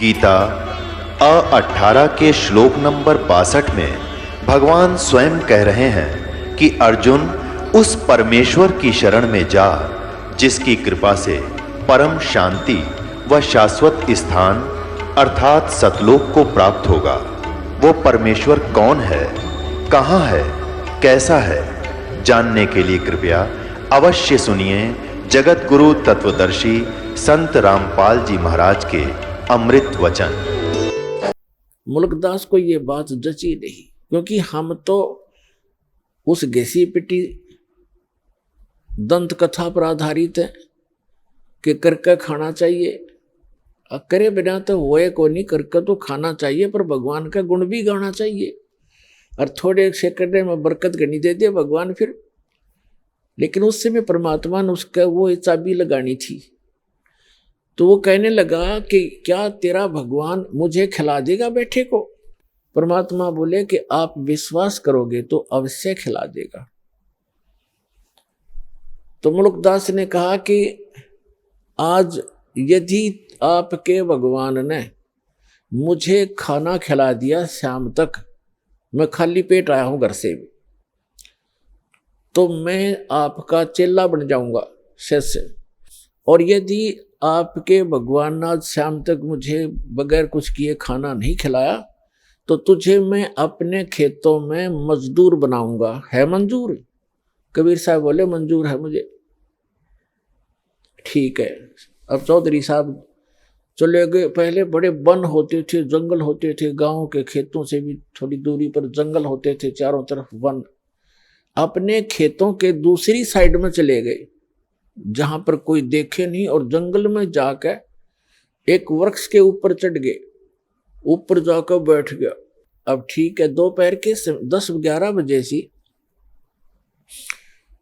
गीता 18 के श्लोक नंबर 62 में भगवान स्वयं कह रहे हैं कि अर्जुन उस परमेश्वर की शरण में जा जिसकी कृपा से परम शांति व शाश्वत स्थान अर्थात सतलोक को प्राप्त होगा। वो परमेश्वर कौन है, कहाँ है, कैसा है, जानने के लिए कृपया अवश्य सुनिए जगत गुरु तत्वदर्शी संत रामपाल जी महाराज के अमृत वचन। मुल्कदास को ये बात जची नहीं, क्योंकि हम तो उस घिसी पिटी दंत कथा पर आधारित है कि करके खाना चाहिए, करे बिना तो होए को नहीं, करके तो खाना चाहिए, पर भगवान का गुण भी गाना चाहिए। और थोड़े सेकंड में बरकत करनी दे दे भगवान फिर। लेकिन उस समय परमात्मा ने उसका वो चाबी लगानी थी, तो वो कहने लगा कि क्या तेरा भगवान मुझे खिला देगा बैठे को? परमात्मा बोले कि आप विश्वास करोगे तो अवश्य खिला देगा। तो मुल्कदास ने कहा कि आज यदि आपके भगवान ने मुझे खाना खिला दिया शाम तक, मैं खाली पेट आया हूं घर से भी, तो मैं आपका चेला बन जाऊंगा शिष्य। और यदि आपके भगवान ने आज शाम तक मुझे बगैर कुछ किए खाना नहीं खिलाया, तो तुझे मैं अपने खेतों में मजदूर बनाऊंगा। है मंजूर? कबीर साहब बोले मंजूर है मुझे। ठीक है। अब चौधरी साहब चले गए। पहले बड़े वन होते थे, जंगल होते थे, गांव के खेतों से भी थोड़ी दूरी पर जंगल होते थे, चारों तरफ वन। अपने खेतों के दूसरी साइड में चले गए जहां पर कोई देखे नहीं, और जंगल में जाकर एक वृक्ष के ऊपर चढ़ गए, ऊपर जाकर बैठ गया। अब ठीक है, दोपहर के 10-11 बजे सी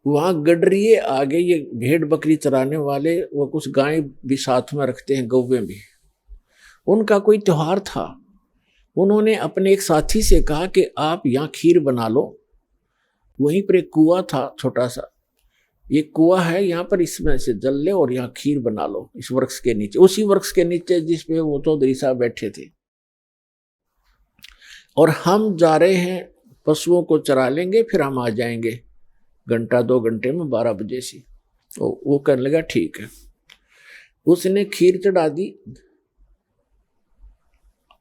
वहां गडरिए आगे, ये भेड़ बकरी चराने वाले, वो कुछ गाय भी साथ में रखते हैं, गौवे भी। उनका कोई त्योहार था। उन्होंने अपने एक साथी से कहा कि आप यहाँ खीर बना लो। वहीं पर एक कुआं था छोटा सा, ये कुआं है यहाँ पर, इसमें से जल ले और यहाँ खीर बना लो इस वृक्ष के नीचे, उसी वृक्ष के नीचे जिस पे वो चौधरी साहब बैठे थे। और हम जा रहे हैं, पशुओं को चरा लेंगे, फिर हम आ जाएंगे 1-2 घंटे में, 12 बजे से। वो करने लगा ठीक है। उसने खीर चढ़ा दी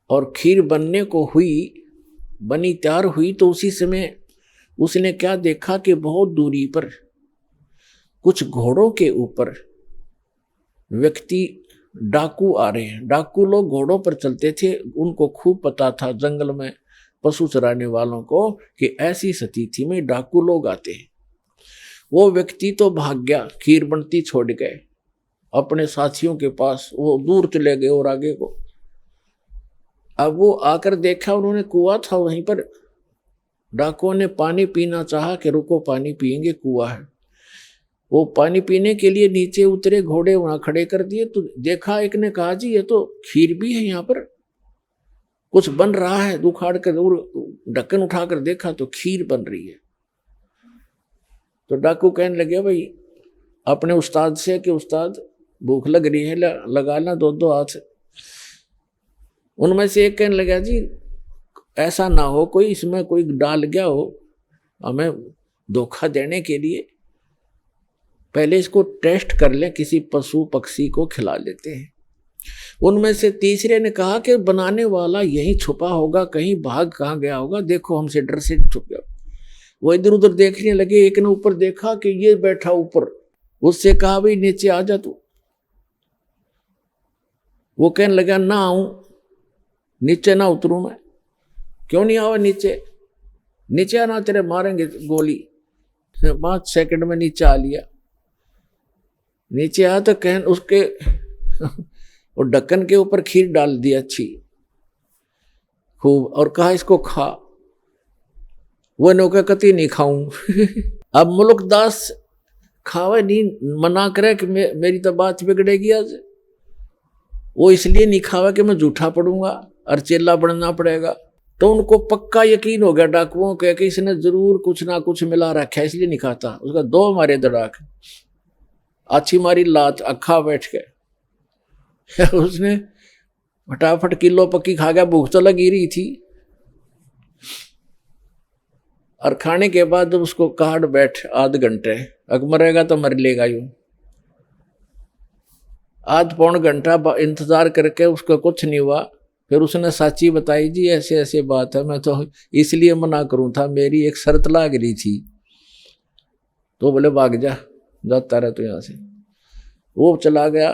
और खीर बनने को हुई, बनी तैयार हुई, तो उसी समय उसने क्या देखा कि बहुत दूरी पर कुछ घोड़ों के ऊपर व्यक्ति डाकू आ रहे हैं। डाकू लोग घोड़ों पर चलते थे, उनको खूब पता था जंगल में पशु चराने वालों को कि ऐसी स्थिति में डाकू लोग आते हैं। वो व्यक्ति तो भाग गया, खीर बनती छोड़ गए अपने साथियों के पास, वो दूर चले गए और आगे को। अब वो आकर देखा, उन्होंने कुआं था वहीं पर, डाकुओं ने पानी पीना चाहा कि रुको पानी पिएंगे, कुआं है। वो पानी पीने के लिए नीचे उतरे, घोड़े वहां खड़े कर दिए, तो देखा एक ने कहा जी ये तो खीर भी है, यहाँ पर कुछ बन रहा है। उखाड़ कर ढक्कन उठाकर देखा तो खीर बन रही है। तो डाकू कहने लगे भाई अपने उस्ताद से कि उस्ताद भूख लग रही है, लगा ला 2-2 हाथ। उनमें से एक कहने लगा जी ऐसा ना हो कोई इसमें कोई डाल गया हो हमें धोखा देने के लिए, पहले इसको टेस्ट कर ले, किसी पशु पक्षी को खिला लेते हैं। उनमें से तीसरे ने कहा कि बनाने वाला यहीं छुपा होगा, कहीं भाग कहाँ गया होगा, देखो हमसे डर से छुप गया। वो इधर उधर देखने लगे। एक ने ऊपर देखा कि ये बैठा ऊपर, उससे कहा भाई नीचे आ जा तू। वो कहने लगा ना आऊं, नीचे ना उतरूं मैं। क्यों नहीं आवा नीचे? नीचे आना, तेरे मारेंगे गोली। 5 सेकंड में नीचे आ लिया। नीचे आया तो कहन उसके और ढक्कन के ऊपर खीर डाल दी अच्छी खूब, और कहा इसको खा। वो नौका कति नहीं खाऊं। अब मुल्कदास खावे नहीं, मना करे कि मेरी तो बात बिगड़ेगी आज। वो इसलिए नहीं खावा कि मैं झूठा पड़ूंगा और चेला बनना पड़ेगा। तो उनको पक्का यकीन हो गया डाकुओं के कि इसने जरूर कुछ ना कुछ मिला रखा है, इसलिए नहीं खाता। उसका 2 मारे दड़ाक, अच्छी मारी लात, अखा बैठ के उसने फटाफट किलो पक्की खा गया, भूख तो लगी रही थी। और खाने के बाद जब उसको काट बैठ आध घंटे, अगर मरेगा तो मर लेगा यूं। आध पौन घंटा इंतजार करके उसका कुछ नहीं हुआ। फिर उसने साची बताई, जी ऐसे ऐसे बात है, मैं तो इसलिए मना करूं था, मेरी एक शर्त लाग रही थी। तो बोले भाग जा, जाता रहे तो यहां से। वो चला गया।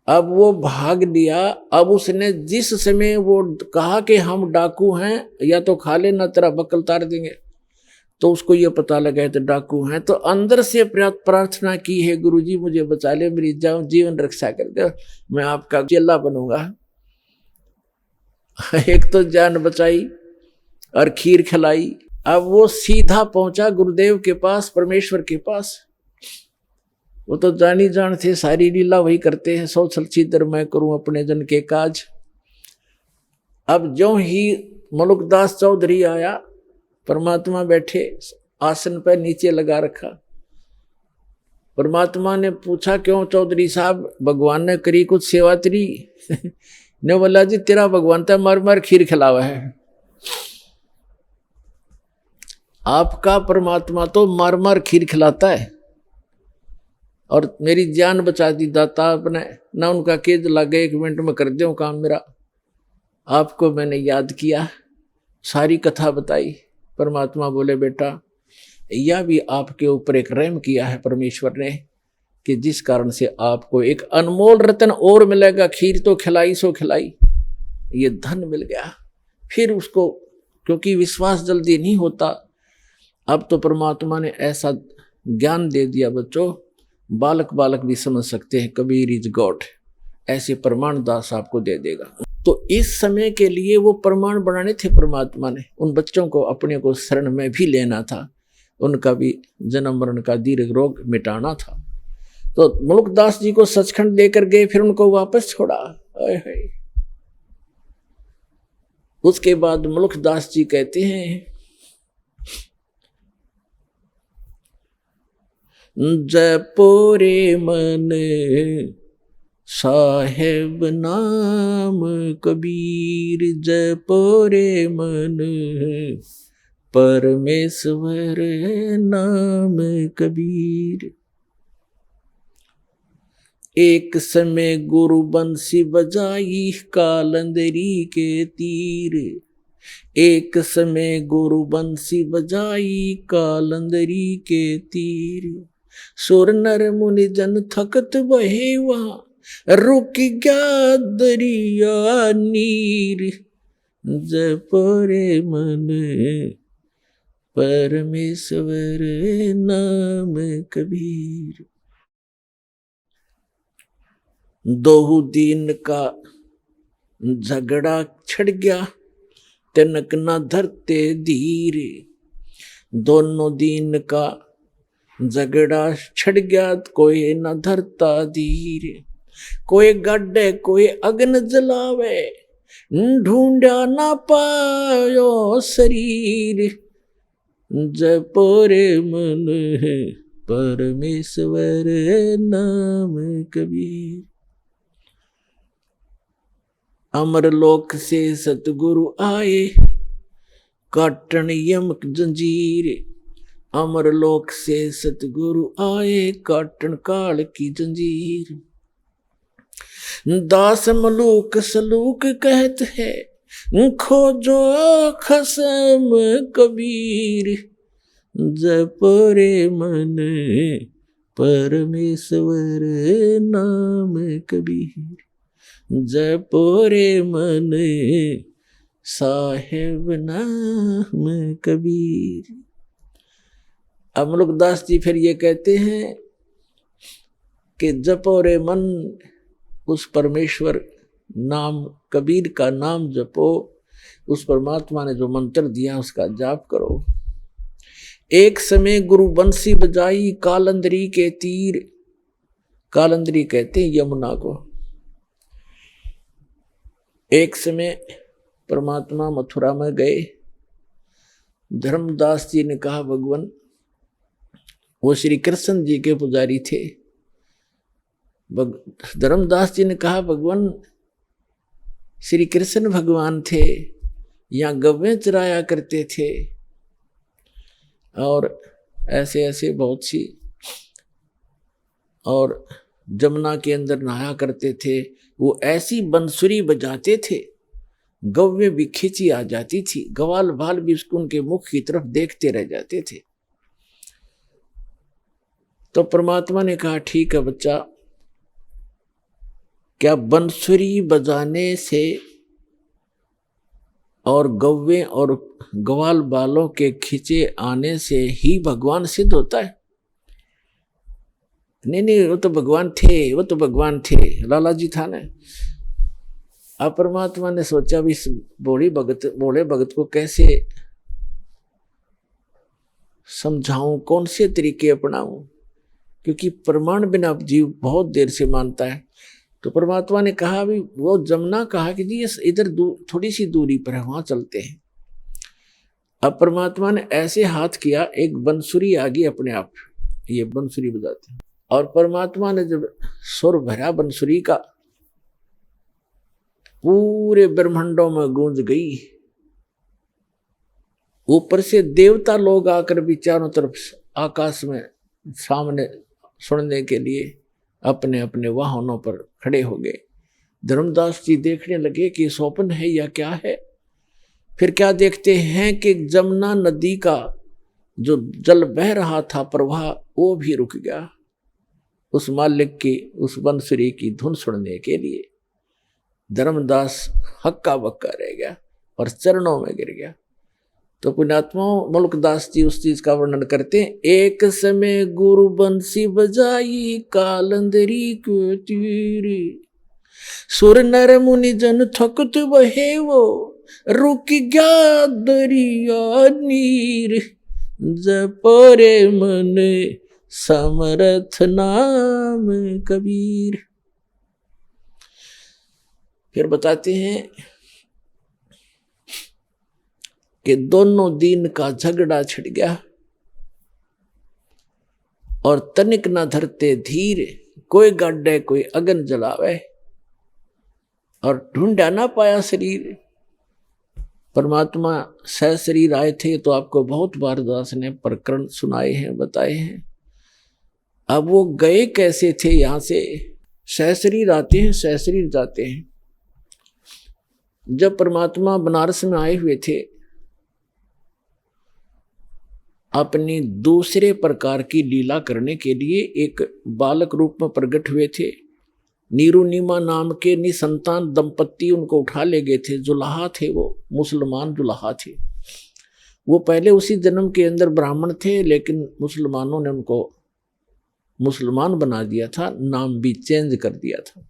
अब वो भाग लिया। अब उसने जिस समय वो कहा कि हम डाकू हैं, या तो खा लेना तेरा बकल तार देंगे, तो उसको ये पता लगा तो डाकू हैं, तो अंदर से प्रार्थना की है, गुरुजी मुझे बचा ले, मेरी जीवन रक्षा कर दे, मैं आपका चेला बनूंगा। एक तो जान बचाई और खीर खिलाई। अब वो सीधा पहुंचा गुरुदेव के पास, परमेश्वर के पास। वो तो जानी जान थे, सारी लीला वही करते हैं, सौ छलछीदर मैं करूं अपने जन के काज। अब जो ही मलुकदास चौधरी आया, परमात्मा बैठे आसन पर नीचे लगा रखा। परमात्मा ने पूछा, क्यों चौधरी साहब, भगवान ने करी कुछ सेवा तेरी? ने बोला, जी तेरा भगवान तो मर मर खीर खिलावा है, आपका परमात्मा तो मर मर खीर खिलाता है, और मेरी जान बचा दी दाता आपने ना। उनका केज लगे, 1 मिनट में कर दो काम मेरा। आपको मैंने याद किया, सारी कथा बताई। परमात्मा बोले, बेटा यह भी आपके ऊपर एक रहम किया है परमेश्वर ने, कि जिस कारण से आपको एक अनमोल रतन और मिलेगा। खीर तो खिलाई सो खिलाई, ये धन मिल गया। फिर उसको, क्योंकि विश्वास जल्दी नहीं होता, अब तो परमात्मा ने ऐसा ज्ञान दे दिया बच्चों, बालक बालक भी समझ सकते हैं, कबीर इज गॉड, ऐसे प्रमाण दास आपको दे देगा। तो इस समय के लिए वो प्रमाण बनाने थे परमात्मा ने, उन बच्चों को अपने को शरण में भी लेना था, उनका भी जन्म मरण का दीर्घ रोग मिटाना था। तो मुल्कदास जी को सचखंड लेकर गए, फिर उनको वापस छोड़ा। उसके बाद मुल्कदास जी कहते हैं, जपो रे मन साहेब नाम कबीर, जपो रे मन परमेश्वर नाम कबीर। एक समय गुरु बंसी बजाई कालंदरी के तीर, एक समय गुरु बंसी बजाई कालंदरी के तीर। सुर नर मुनि जन थकत बहे वहां, रुक गया दरिया नीर। जपो रे मन परमेश्वर नाम कबीर। दोहु दीन का झगड़ा छिड़ गया, तिनक न धरते धीर। दोनों दीन का झगड़ा छिड़ गया, कोई न धरता धीर। कोई गड्ढे कोई अग्न जलावे, ढूंढा ना पायो शरीर। जपो रे मन परमेश्वर नाम कबीर। अमरलोक से सतगुरु आए, काटन यमक जंजीर। अमरलोक से सतगुरु आए, काटन काल की जंजीर। दास मलूक सलूक कहत है, खोजो खसम कबीर। जपो रे मन परमेश्वर नाम कबीर। जपो रे मन साहेब नाम कबीर। अब मुल्कदास जी फिर ये कहते हैं कि जपो रे मन, उस परमेश्वर नाम कबीर का नाम जपो, उस परमात्मा ने जो मंत्र दिया उसका जाप करो। एक समय गुरु बंसी बजाई कालंदरी के तीर। कालंदरी कहते हैं यमुना को। एक समय परमात्मा मथुरा में गए, धर्मदास जी ने कहा, भगवान, वो श्री कृष्ण जी के पुजारी थे। धर्मदास जी ने कहा, भगवान श्री कृष्ण भगवान थे, यहाँ गव्वें चराया करते थे और ऐसे ऐसे बहुत सी, और जमुना के अंदर नहाया करते थे। वो ऐसी बंसुरी बजाते थे, गव्वें भी खींची आ जाती थी, ग्वाल बाल भी उसको उनके मुख की तरफ देखते रह जाते थे। तो परमात्मा ने कहा ठीक है बच्चा, क्या बंसुरी बजाने से और गव्वे और ग्वाल बालों के खींचे आने से ही भगवान सिद्ध होता है? नहीं, वो तो भगवान थे, वो तो भगवान थे, लाला जी था ना। अब परमात्मा ने सोचा भी इस भोले भगत को कैसे समझाऊं, कौन से तरीके अपनाऊं, क्योंकि प्रमाण बिना जीव बहुत देर से मानता है। तो परमात्मा ने कहा भी, वो जमुना कहा कि जी इधर थोड़ी सी दूरी पर है, वहां चलते हैं। अब परमात्मा ने ऐसे हाथ किया, एक बंसुरी आ गई अपने आप, ये बंसुरी बजाते हैं, और परमात्मा ने जब सुर भरा बंसुरी का, पूरे ब्रह्मांडों में गूंज गई। ऊपर से देवता लोग आकर भी चारों तरफ आकाश में सामने सुनने के लिए अपने अपने वाहनों पर खड़े हो गए। धर्मदास जी देखने लगे कि स्वप्न है या क्या है। फिर क्या देखते हैं कि जमुना नदी का जो जल बह रहा था प्रवाह, वो भी रुक गया उस मालिक की, उस बंसुरी की धुन सुनने के लिए। धर्मदास हक्का बक्का रह गया और चरणों में गिर गया। तो पुण्यात्मा मुल्कदास जी उस चीज का वर्णन करते हैं। एक समय गुरु बंसी बजाई कालंदरी को तीरी, सुर नर मुनि जन थकत बहे वो, रुक गया दरिया नीर, जपरे मन समरथ नाम कबीर। फिर बताते हैं कि दोनों दिन का झगड़ा छिड़ गया और तनिक न धरते धीर, कोई गाड्डे कोई अगन जलावे, और ढूंढा ना पाया शरीर। परमात्मा सह शरीर आए थे, तो आपको बहुत बार दास ने प्रकरण सुनाए हैं, बताए हैं। अब वो गए कैसे थे यहां से? सह शरीर आते हैं, सह शरीर जाते हैं। जब परमात्मा बनारस में आए हुए थे, अपनी दूसरे प्रकार की लीला करने के लिए एक बालक रूप में प्रकट हुए थे। नीरू नीमा नाम के निसंतान दंपत्ति उनको उठा ले गए थे। जुलाहा थे, वो मुसलमान जुलाहा थे। वो पहले उसी जन्म के अंदर ब्राह्मण थे, लेकिन मुसलमानों ने उनको मुसलमान बना दिया था, नाम भी चेंज कर दिया था।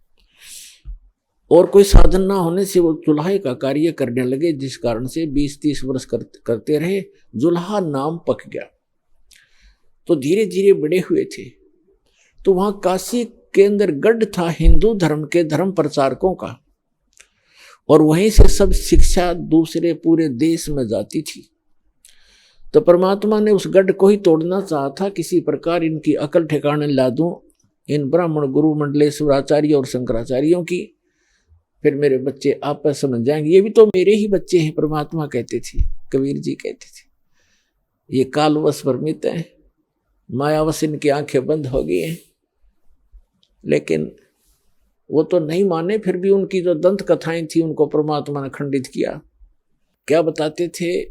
और कोई साधन ना होने से वो जुल्हा का कार्य करने लगे, जिस कारण से 20-30 वर्ष करते रहे। जुल्हा नाम पक गया, तो धीरे धीरे बड़े हुए थे। तो वहां काशी के अंदर गढ़ था हिंदू धर्म के धर्म प्रचारकों का, और वहीं से सब शिक्षा दूसरे पूरे देश में जाती थी। तो परमात्मा ने उस गढ़ को ही तोड़ना चाहा था, किसी प्रकार इनकी अकल ठिकाने ला दूं, इन ब्राह्मण गुरु मंडलेश्वराचार्य और शंकराचार्यों की, फिर मेरे बच्चे आपस समझ जाएंगे। ये भी तो मेरे ही बच्चे हैं, परमात्मा कहते थे, कबीर जी कहते थे। ये कालवश भ्रमित हैं, मायावश इनकी आंखें बंद हो गई हैं। लेकिन वो तो नहीं माने, फिर भी उनकी जो दंत कथाएं थी उनको परमात्मा ने खंडित किया। क्या बताते थे?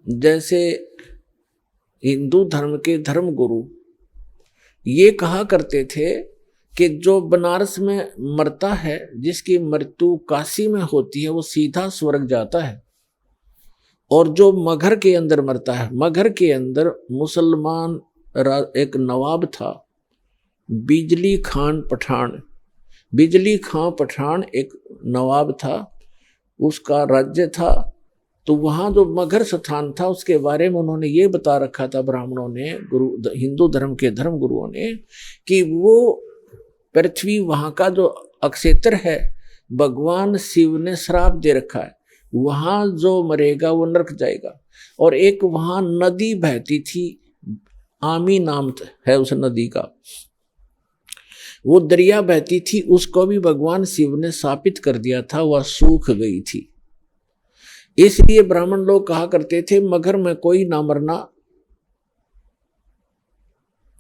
जैसे हिंदू धर्म के धर्म गुरु ये कहा करते थे कि जो बनारस में मरता है, जिसकी मृत्यु काशी में होती है, वो सीधा स्वर्ग जाता है। और जो मगहर के अंदर मरता है, मगहर के अंदर मुसलमान एक नवाब था, बिजली खान पठान। बिजली खां पठान एक नवाब था, उसका राज्य था। तो वहाँ जो मगहर स्थान था, उसके बारे में उन्होंने ये बता रखा था ब्राह्मणों ने, हिंदू धर्म के धर्म गुरुओं ने, कि वो पृथ्वी वहाँ का जो अक्षेत्र है, भगवान शिव ने श्राप दे रखा है, वहाँ जो मरेगा वो नरक जाएगा। और एक वहाँ नदी बहती थी, आमी नाम है उस नदी का, वो दरिया बहती थी, उसको भी भगवान शिव ने शापित कर दिया था, वह सूख गई थी। इसलिए ब्राह्मण लोग कहा करते थे मगर में कोई ना मरना,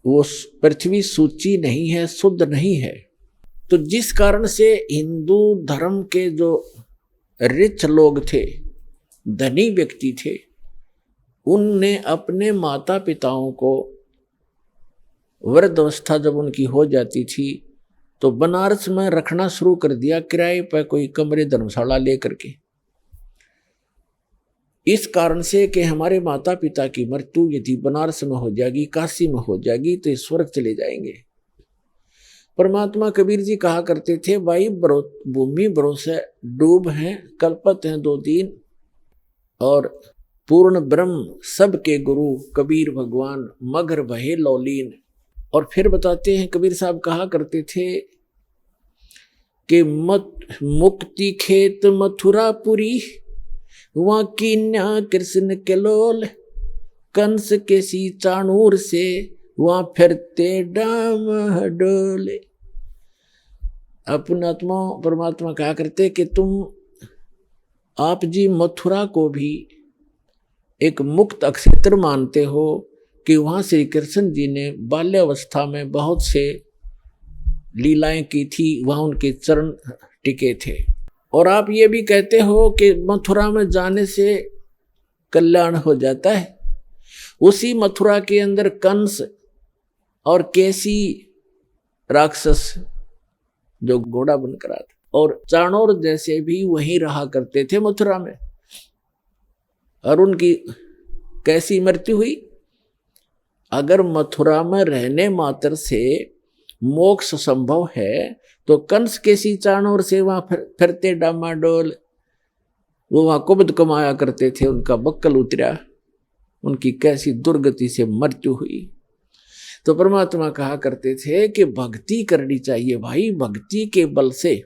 वो पृथ्वी सूची नहीं है, शुद्ध नहीं है। तो जिस कारण से हिंदू धर्म के जो रिच लोग थे, धनी व्यक्ति थे, उनने अपने माता पिताओं को वृद्ध अवस्था जब उनकी हो जाती थी तो बनारस में रखना शुरू कर दिया, किराए पर कोई कमरे धर्मशाला लेकर के। इस कारण से कि हमारे माता पिता की मृत्यु यदि बनारस में हो जाएगी, काशी में हो जाएगी, तो स्वर्ग चले जाएंगे। परमात्मा कबीर जी कहा करते थे भाई भूमि भरोसे डूब हैं, कल्पत हैं 2 दिन, और पूर्ण ब्रह्म सबके गुरु कबीर भगवान मगर भये लौलीन। और फिर बताते हैं कबीर साहब कहा करते थे कि मुक्ति खेत मथुरापुरी, वहाँ कीन्या कृष्ण के लोल, कंस के सी चाणूर से वहाँ फिरते डाम डोले। अपने आत्मा परमात्मा कहा करते कि आप जी मथुरा को भी एक मुक्त अक्षेत्र मानते हो कि वहाँ श्री कृष्ण जी ने बाल्यावस्था में बहुत से लीलाएं की थी, वहाँ उनके चरण टिके थे। और आप ये भी कहते हो कि मथुरा में जाने से कल्याण हो जाता है। उसी मथुरा के अंदर कंस और केसी राक्षस जो घोड़ा बनकर आता, और चाणोर जैसे भी वहीं रहा करते थे मथुरा में, और उनकी कैसी मृत्यु हुई। अगर मथुरा में रहने मात्र से मोक्ष संभव है तो कंस केसी चाणोर से वहां फिरते डामाडोल, वो वहां कुबद कमाया करते थे, उनका बक्कल उतरा, उनकी कैसी दुर्गति से मृत्यु हुई। तो परमात्मा कहा करते थे कि भक्ति करनी चाहिए भाई, भक्ति के बल से,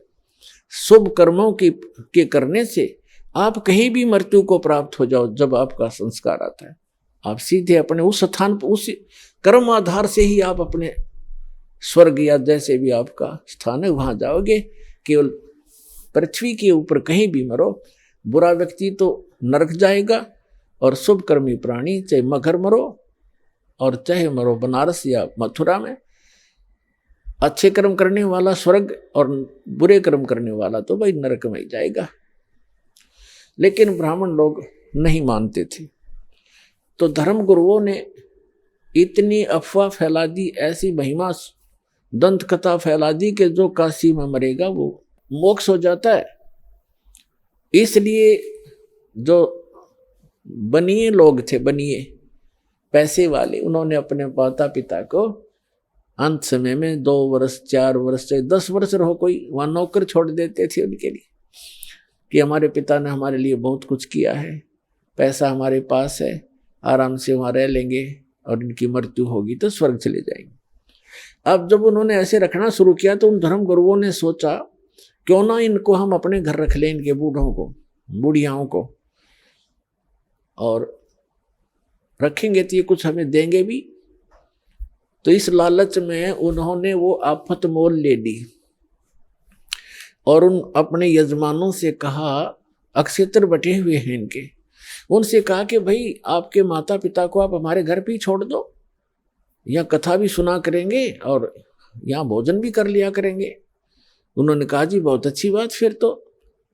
शुभ कर्मों के करने से आप कहीं भी मृत्यु को प्राप्त हो जाओ। जब आपका संस्कार आता है, आप सीधे अपने उस स्थान पर, उस कर्म आधार से ही आप अपने स्वर्ग या जैसे भी आपका स्थान है वहां जाओगे। केवल पृथ्वी के ऊपर कहीं भी मरो, बुरा व्यक्ति तो नरक जाएगा, और शुभ कर्मी प्राणी चाहे मगर मरो और चाहे मरो बनारस या मथुरा में, अच्छे कर्म करने वाला स्वर्ग और बुरे कर्म करने वाला तो भाई नरक में ही जाएगा। लेकिन ब्राह्मण लोग नहीं मानते थे, तो धर्म गुरुओं ने इतनी अफवाह फैला दी, ऐसी महिमा दंत कथा फैला दी कि जो काशी में मरेगा वो मोक्ष हो जाता है। इसलिए जो बनिए लोग थे, बनिए पैसे वाले, उन्होंने अपने माता पिता को अंत समय में 2 वर्ष 4 वर्ष चाहे 10 वर्ष रहो, कोई वहाँ नौकर छोड़ देते थे उनके लिए कि हमारे पिता ने हमारे लिए बहुत कुछ किया है, पैसा हमारे पास है, आराम से वहाँ रह लेंगे और इनकी मृत्यु होगी तो स्वर्ग चले जाएंगे। अब जब उन्होंने ऐसे रखना शुरू किया तो उन धर्म गुरुओं ने सोचा क्यों ना इनको हम अपने घर रख लें, इनके बूढ़ों को, बूढ़ियाओं को, और रखेंगे तो ये कुछ हमें देंगे भी। तो इस लालच में उन्होंने वो आफत मोल ले ली और उन अपने यजमानों से कहा, अक्षेत्र बटे हुए हैं इनके, उनसे कहा कि भाई आपके माता पिता को आप हमारे घर पे ही छोड़ दो, यहाँ कथा भी सुना करेंगे और यहाँ भोजन भी कर लिया करेंगे। उन्होंने कहा जी बहुत अच्छी बात, फिर तो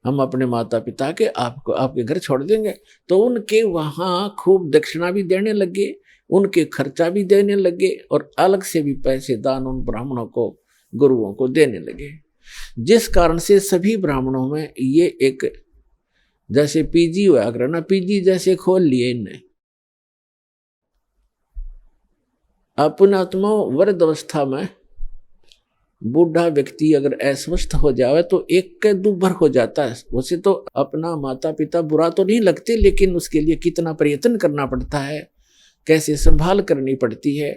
हम अपने माता पिता के आपको आपके घर छोड़ देंगे। तो उनके वहाँ खूब दक्षिणा भी देने लगे, उनके खर्चा भी देने लगे और अलग से भी पैसे दान उन ब्राह्मणों को, गुरुओं को देने लगे। जिस कारण से सभी ब्राह्मणों में ये एक जैसे पीजी हुआ करना, पीजी जैसे खोल लिए इनने। अपना आत्मा वृद्ध अवस्था में बूढ़ा व्यक्ति अगर अस्वस्थ हो जाए तो एक के दुर्भर हो जाता है। उसे तो अपना माता पिता बुरा तो नहीं लगते, लेकिन उसके लिए कितना प्रयत्न करना पड़ता है, कैसे संभाल करनी पड़ती है।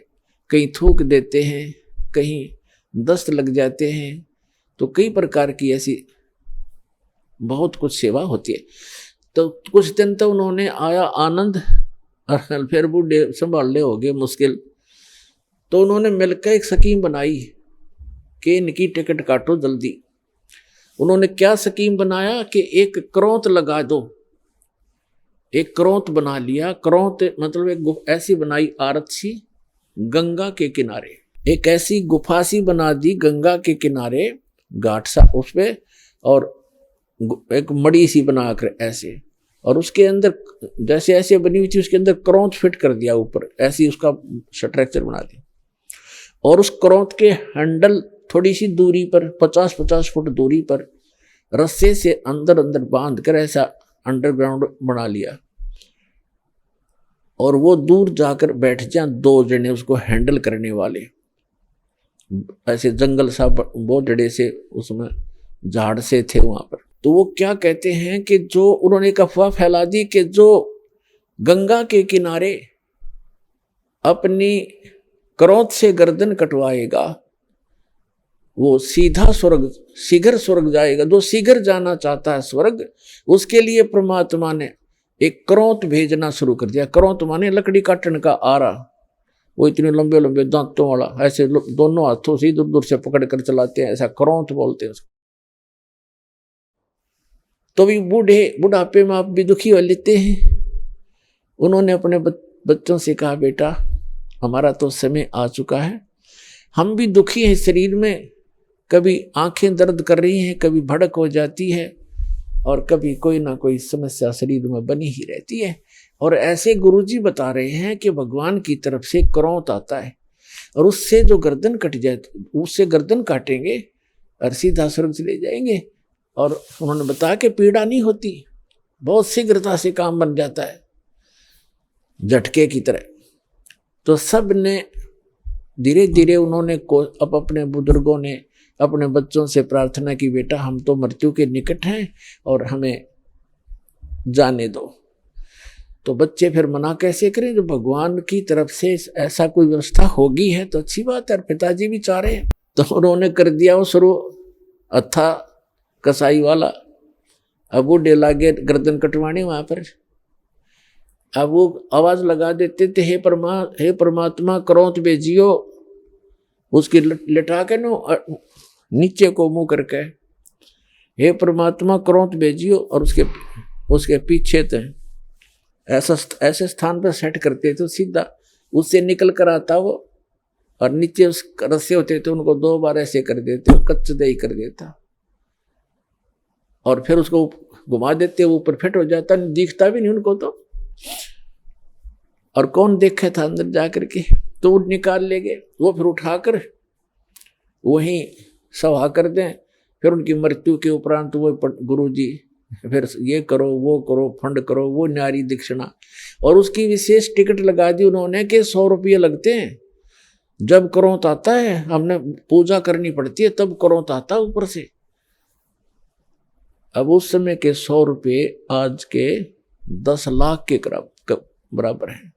कहीं थूक देते हैं, कहीं दस्त लग जाते हैं, तो कई प्रकार की ऐसी बहुत कुछ सेवा होती है। तो कुछ दिन तो उन्होंने आया आनंद और फिर बूढ़े संभालने हो गए मुश्किल। तो उन्होंने मिलकर एक स्कीम बनाई कि इनकी टिकट काटो जल्दी। उन्होंने क्या स्कीम बनाया कि एक करौंत लगा दो। एक करौंत बना लिया। करौंत मतलब एक ऐसी बनाई आरत सी गंगा के किनारे, एक ऐसी गुफा सी बना दी गंगा के किनारे, घाट सा उस पे, और एक मड़ी सी बनाकर ऐसे, और उसके अंदर जैसे ऐसे बनी हुई थी उसके अंदर करौंत फिट कर दिया ऊपर, ऐसी उसका स्ट्रक्चर बना दिया। और उस करौंत के हैंडल थोड़ी सी दूरी पर 50-50 फुट दूरी पर रस्से से अंदर अंदर बांध कर ऐसा अंडरग्राउंड बना लिया, और वो दूर जाकर बैठ जाए 2 जने उसको हैंडल करने वाले। ऐसे जंगल सा बहुत बड़े से उसमें झाड़ से थे वहां पर। तो वो क्या कहते हैं कि जो उन्होंने एक अफवाह फैला दी कि जो गंगा के किनारे अपनी करौंत से गर्दन कटवाएगा वो सीधा स्वर्ग, शीघ्र स्वर्ग जाएगा। जो शीघ्र जाना चाहता है स्वर्ग, उसके लिए परमात्मा ने एक करौंत भेजना शुरू कर दिया। करौंत माने लकड़ी काटने का आरा, वो इतने लंबे लंबे दांतों वाला, ऐसे दोनों हाथों से दूर दूर से पकड़ कर चलाते हैं, ऐसा करौंत बोलते हैं उसको। तो भी बुढ़ापे में आप भी दुखी हो लेते हैं। उन्होंने अपने बच्चों से कहा, बेटा हमारा तो समय आ चुका है, हम भी दुखी हैं शरीर में, कभी आंखें दर्द कर रही हैं, कभी भड़क हो जाती है, और कभी कोई ना कोई समस्या शरीर में बनी ही रहती है। और ऐसे गुरुजी बता रहे हैं कि भगवान की तरफ से करौंत आता है, और उससे जो गर्दन कट जाए, उससे गर्दन काटेंगे और सीधा स्वर्ग चले जाएंगे। और उन्होंने बताया कि पीड़ा नहीं होती, बहुत शीघ्रता से काम बन जाता है, झटके की तरह। तो सब ने धीरे धीरे उन्होंने अब अपने बुजुर्गों ने अपने बच्चों से प्रार्थना की, बेटा हम तो मृत्यु के निकट हैं और हमें जाने दो। तो बच्चे फिर मना कैसे करें, जो भगवान की तरफ से ऐसा कोई व्यवस्था होगी है तो अच्छी बात है। पिताजी भी चाह रहे हैं, तो उन्होंने कर दिया वो शुरू अथा कसाई वाला। अब वो लागे गर्दन कटवाने वहां पर। अब वो आवाज लगा देते थे, हे परमात्मा करौंत भेजियो, उसकी लिटा के नो नीचे को मुंह करके, हे परमात्मा करौंत भेजियो, और उसके पीछे थे ऐसे स्थान पर सेट करते थे, सीधा उससे निकल कर आता वो, और नीचे उस रस्से होते थे उनको 2 बार ऐसे कर देते, कच्च दही कर देता, और फिर उसको घुमा देते, वो ऊपर फिट हो जाता, दिखता भी नहीं उनको तो। और कौन देखे था अंदर जाकर के, तो वो निकाल ले गए, वो फिर उठाकर वहीं सभा कर दें। फिर उनकी मृत्यु के उपरांत वो गुरुजी फिर ये करो वो करो, फंड करो, वो न्यारी दक्षिणा, और उसकी विशेष टिकट लगा दी उन्होंने कि 100 रुपये लगते हैं। जब करौंत आता है, हमने पूजा करनी पड़ती है, तब करौंत आता है ऊपर से। अब उस समय के 100 रुपये आज के 10 लाख के बराबर है।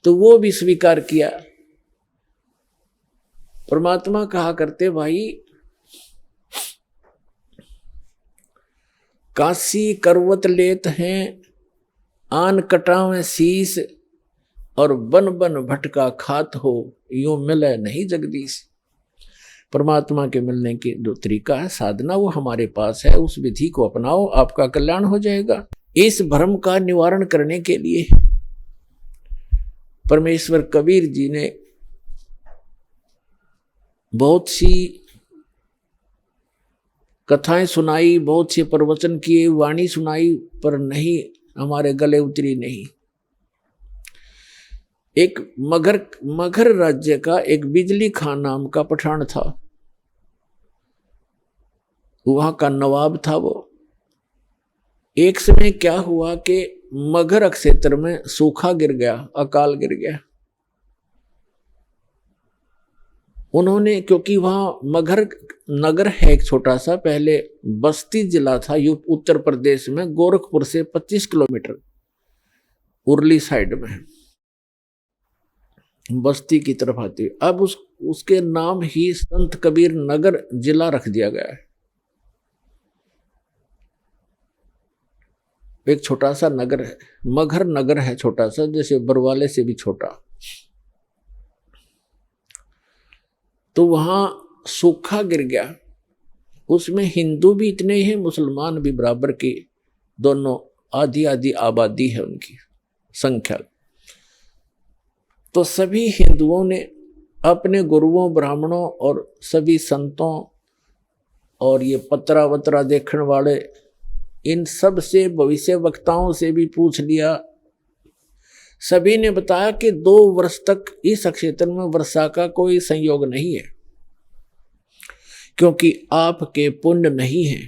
तो वो भी स्वीकार किया। परमात्मा कहा करते, भाई काशी करवत लेत हैं, आन कटावें शीस, और बन बन भटका खात हो, यूं मिले नहीं जगदीश। परमात्मा के मिलने की जो तरीका है, साधना, वो हमारे पास है, उस विधि को अपनाओ, आपका कल्याण हो जाएगा। इस भ्रम का निवारण करने के लिए परमेश्वर कबीर जी ने बहुत सी कथाएं सुनाई, बहुत से प्रवचन किए, वाणी सुनाई, पर नहीं, हमारे गले उतरी नहीं। एक मगध राज्य का एक बिजली खान नाम का पठान था, वहां का नवाब था वो। एक समय क्या हुआ कि मगध क्षेत्र में सूखा गिर गया, अकाल गिर गया। उन्होंने, क्योंकि वहां मगध नगर है एक छोटा सा, पहले बस्ती जिला था उत्तर प्रदेश में, गोरखपुर से 25 किलोमीटर उरली साइड में बस्ती की तरफ आती है। अब उसके नाम ही संत कबीर नगर जिला रख दिया गया है। एक छोटा सा नगर है, मगहर नगर है छोटा सा, जैसे बरवाले से भी छोटा। तो वहां सूखा गिर गया, उसमें हिंदू भी इतने ही हैं, मुसलमान भी बराबर के, दोनों आधी आधी आबादी है उनकी संख्या। तो सभी हिंदुओं ने अपने गुरुओं, ब्राह्मणों और सभी संतों और ये पत्रा वत्रा देखने वाले, इन सब से, भविष्य वक्ताओं से भी पूछ लिया। सभी ने बताया कि 2 वर्ष तक इस क्षेत्र में वर्षा का कोई संयोग नहीं है, क्योंकि आपके पुण्य नहीं है।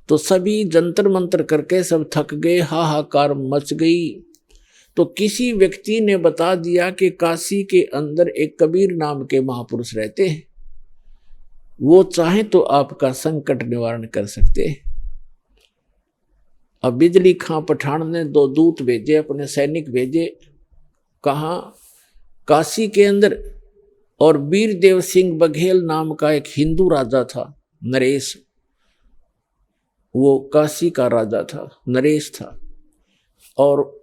तो सभी जंतर मंत्र करके सब थक गए, हाहाकार मच गई। तो किसी व्यक्ति ने बता दिया कि काशी के अंदर एक कबीर नाम के महापुरुष रहते हैं, वो चाहे तो आपका संकट निवारण कर सकते हैं। अब बिजली खां पठान ने 2 दूत भेजे, अपने सैनिक भेजे, कहा काशी के अंदर। और वीरदेव सिंह बघेल नाम का एक हिंदू राजा था, नरेश, वो काशी का राजा था, नरेश था। और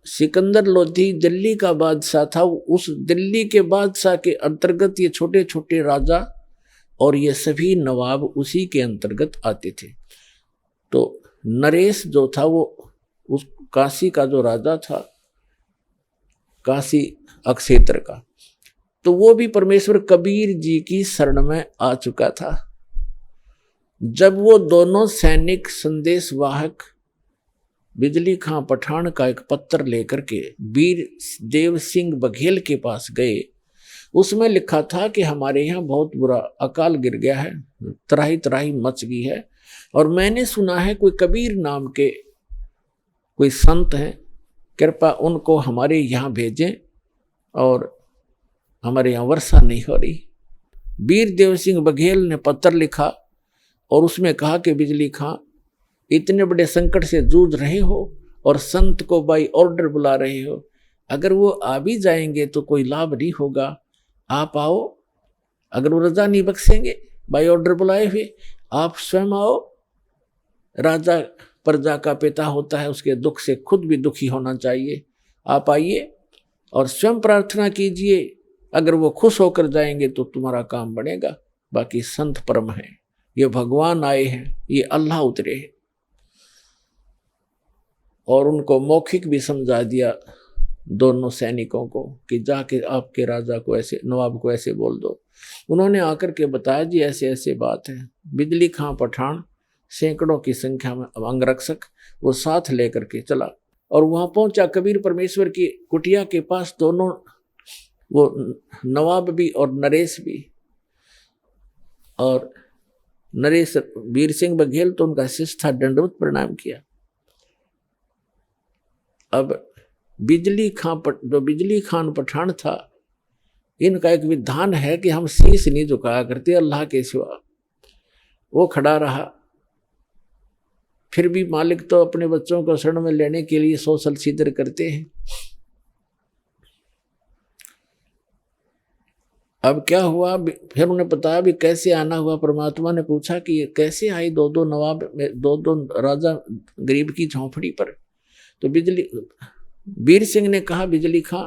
सिकंदर लोधी दिल्ली का बादशाह था। उस दिल्ली के बादशाह के अंतर्गत ये छोटे छोटे राजा और ये सभी नवाब उसी के अंतर्गत आते थे। तो नरेश जो था वो उस काशी का जो राजा था, काशी अक्षेत्र का, तो वो भी परमेश्वर कबीर जी की शरण में आ चुका था। जब वो दोनों सैनिक संदेशवाहक बिजली खां पठान का एक पत्र लेकर के वीर देव सिंह बघेल के पास गए, उसमें लिखा था कि हमारे यहाँ बहुत बुरा अकाल गिर गया है, त्राही त्राही मच गई है, और मैंने सुना है कोई कबीर नाम के कोई संत हैं, कृपा उनको हमारे यहाँ भेजें, और हमारे यहाँ वर्षा नहीं हो रही। वीर देव सिंह बघेल ने पत्र लिखा और उसमें कहा कि बिजली खां, इतने बड़े संकट से जूझ रहे हो और संत को बाई ऑर्डर बुला रहे हो, अगर वो आ भी जाएंगे तो कोई लाभ नहीं होगा, आप आओ। अगर वो रजा नहीं बख्शेंगे बाई ऑर्डर बुलाए हुए, आप स्वयं आओ। राजा प्रजा का पिता होता है, उसके दुख से खुद भी दुखी होना चाहिए। आप आइए और स्वयं प्रार्थना कीजिए, अगर वो खुश होकर जाएंगे तो तुम्हारा काम बनेगा। बाकी संत परम है, ये भगवान आए हैं, ये अल्लाह उतरे हैं। और उनको मौखिक भी समझा दिया दोनों सैनिकों को कि जाके आपके राजा को ऐसे, नवाब को ऐसे बोल दो। उन्होंने आकर के बताया जी ऐसे ऐसे बात है। बिजली खां पठान सैकड़ों की संख्या में अंगरक्षक वो साथ लेकर के चला और वहां पहुंचा कबीर परमेश्वर की कुटिया के पास। दोनों, वो नवाब भी और नरेश भी, और नरेश वीर सिंह बघेल तो उनका शिष्य था, दंडवत प्रणाम किया। अब बिजली खान पठान था, इनका एक विधान है कि हम शीश नहीं झुकाया करते अल्लाह के सिवा। वो खड़ा रहा, फिर भी मालिक तो अपने बच्चों को शरण में लेने के लिए सोशल छिद्र करते हैं। अब क्या हुआ, फिर उन्हें बताया भी कैसे आना हुआ। परमात्मा ने पूछा कि ये कैसे आई दो नवाब, दो राजा गरीब की झोंपड़ी पर। तो वीर सिंह ने कहा बिजली खां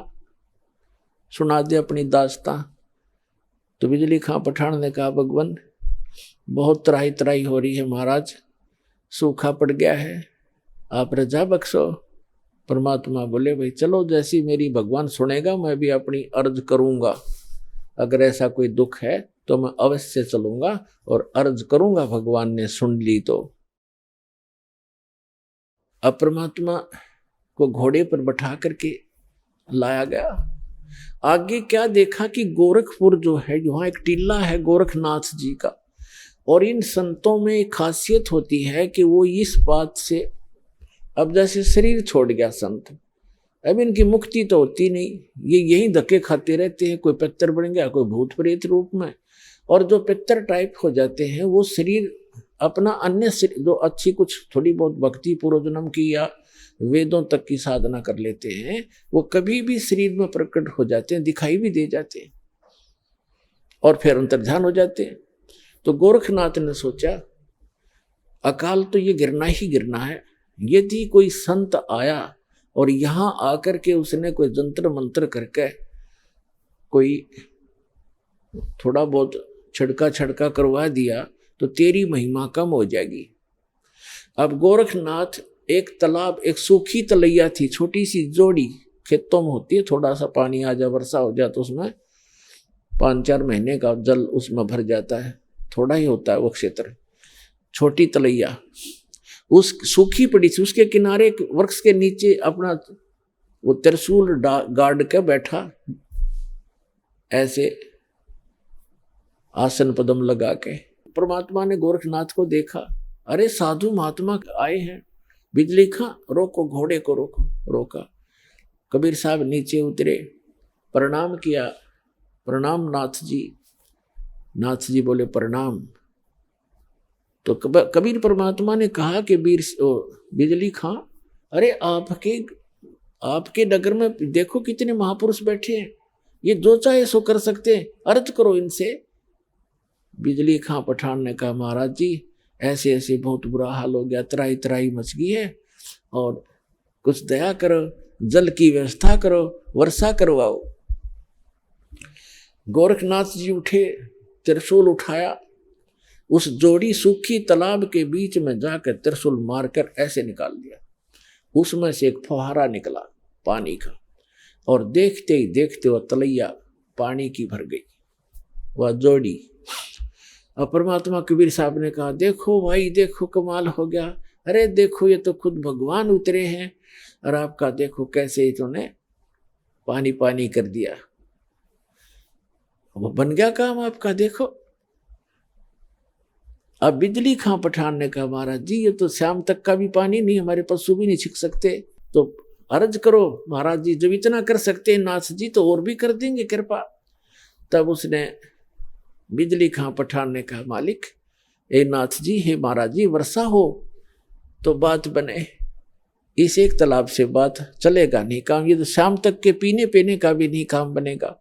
सुना दे अपनी दास्तां। तो बिजली खां पठान ने कहा भगवान बहुत त्राही त्राही हो रही है महाराज, सूखा पड़ गया है, आप रजा बख्शो। परमात्मा बोले भाई चलो, जैसी मेरी भगवान सुनेगा मैं भी अपनी अर्ज करूंगा। अगर ऐसा कोई दुख है तो मैं अवश्य चलूंगा और अर्ज करूंगा, भगवान ने सुन ली तो। अब परमात्मा को घोड़े पर बैठा करके लाया गया। आगे क्या देखा कि गोरखपुर जो है, यहाँ एक टीला है गोरखनाथ जी का, और इन संतों में एक खासियत होती है कि वो इस बात से, अब जैसे शरीर छोड़ गया संत, अब इनकी मुक्ति तो होती नहीं, ये यही धक्के खाते रहते हैं। कोई पितर बन गया, कोई भूत प्रेत रूप में, और जो पितर टाइप हो जाते हैं वो शरीर अपना अन्य जो अच्छी कुछ थोड़ी बहुत भक्ति पूर्व जन्म की या वेदों तक की साधना कर लेते हैं, वो कभी भी शरीर में प्रकट हो जाते हैं, दिखाई भी दे जाते हैं और फिर अंतर्ध्यान हो जाते हैं। तो गोरखनाथ ने सोचा अकाल तो ये गिरना ही गिरना है। यदि कोई संत आया और यहाँ आकर के उसने कोई जंतर मंत्र करके कोई थोड़ा बहुत छिड़का छड़का करवा दिया तो तेरी महिमा कम हो जाएगी। अब गोरखनाथ एक तालाब, एक सूखी तलैया थी, छोटी सी जोड़ी खेतों में होती है, थोड़ा सा पानी आ जाए, वर्षा हो जाए तो उसमें 5-4 महीने का जल उसमें भर जाता है, थोड़ा ही होता है वो क्षेत्र, छोटी तलैया उस सूखी पड़ी थी। उसके किनारे एक वृक्ष के नीचे अपना वो त्रिशूल गाड़ के बैठा, ऐसे आसन पदम लगा के। परमात्मा ने गोरखनाथ को देखा, अरे साधु महात्मा आए हैं, बिजली खां रोको, घोड़े को रोको। रोका, कबीर साहब नीचे उतरे, प्रणाम किया, प्रणाम नाथ जी। नाथ जी बोले प्रणाम। तो कबीर परमात्मा ने कहा कि बिजली खां, अरे आपके नगर में देखो कितने महापुरुष बैठे हैं, ये जो चाहे सो कर सकते हैं, अर्ज करो इनसे। बिजली खां पठान ने कहा, महाराज जी ऐसे ऐसे बहुत बुरा हाल हो गया, त्राही त्राही मच गई है, और कुछ दया करो, जल की व्यवस्था करो, वर्षा करवाओ। गोरखनाथ जी उठे, त्रिशूल उठाया, उस जोड़ी सूखी तालाब के बीच में जाकर त्रिशूल मारकर ऐसे निकाल दिया। उसमें से एक फुहारा निकला पानी का, और देखते ही देखते वह तलैया पानी की भर गई, वह जोड़ी। और परमात्मा कबीर साहब ने कहा, देखो भाई देखो, कमाल हो गया, अरे देखो ये तो खुद भगवान उतरे हैं, और आपका देखो कैसे इन्होंने पानी पानी कर दिया, वो बन गया काम आपका, देखो। अब बिजली खां पठान ने कहा, महाराज जी ये तो शाम तक का भी पानी नहीं, हमारे पशु भी नहीं छिक सकते, तो अर्ज करो महाराज जी, जब इतना कर सकते हैं नाथ जी तो और भी कर देंगे कृपा। तब उसने बिजली खां पठान ने कहा, मालिक ए नाथ जी, हे महाराज जी, वर्षा हो तो बात बने, इस एक तालाब से बात चलेगा नहीं काम, ये तो शाम तक के पीने पीने का भी नहीं काम बनेगा।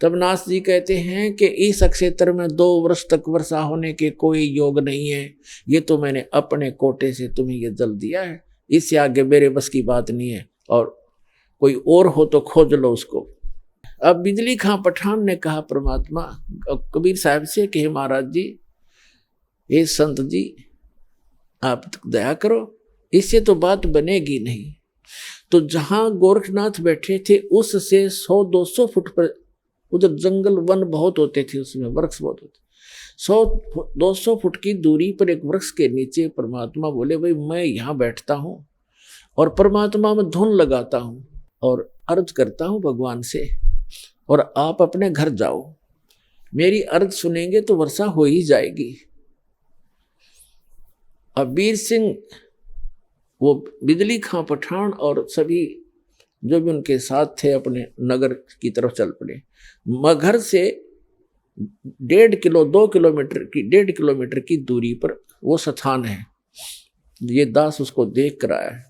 तब नाथ जी कहते हैं कि इस क्षेत्र में 2 वर्ष तक वर्षा होने के कोई योग नहीं है, ये तो मैंने अपने कोटे से तुम्हें ये जल दिया है, इससे आगे मेरे बस की बात नहीं है, और कोई और हो तो खोज लो उसको। अब बिजली खां पठान ने कहा परमात्मा कबीर साहब से कि महाराज जी, हे संत जी, आप दया करो, इससे तो बात बनेगी नहीं। तो जहां गोरखनाथ बैठे थे उससे 100-200 फुट पर, उधर जंगल वन बहुत होते थे, उसमें वृक्ष बहुत होते, 100-200 फुट की दूरी पर एक वृक्ष के नीचे परमात्मा बोले, भाई मैं यहाँ बैठता हूँ और परमात्मा में धुन लगाता हूँ और अर्ज करता हूँ भगवान से, और आप अपने घर जाओ, मेरी अर्ज सुनेंगे तो वर्षा हो ही जाएगी। अब वीर सिंह, वो बिजली खां पठान और सभी जो भी उनके साथ थे अपने नगर की तरफ चल पड़े। मगहर से 1.5 किलोमीटर की दूरी पर वो स्थान है, ये दास उसको देख कर आया है।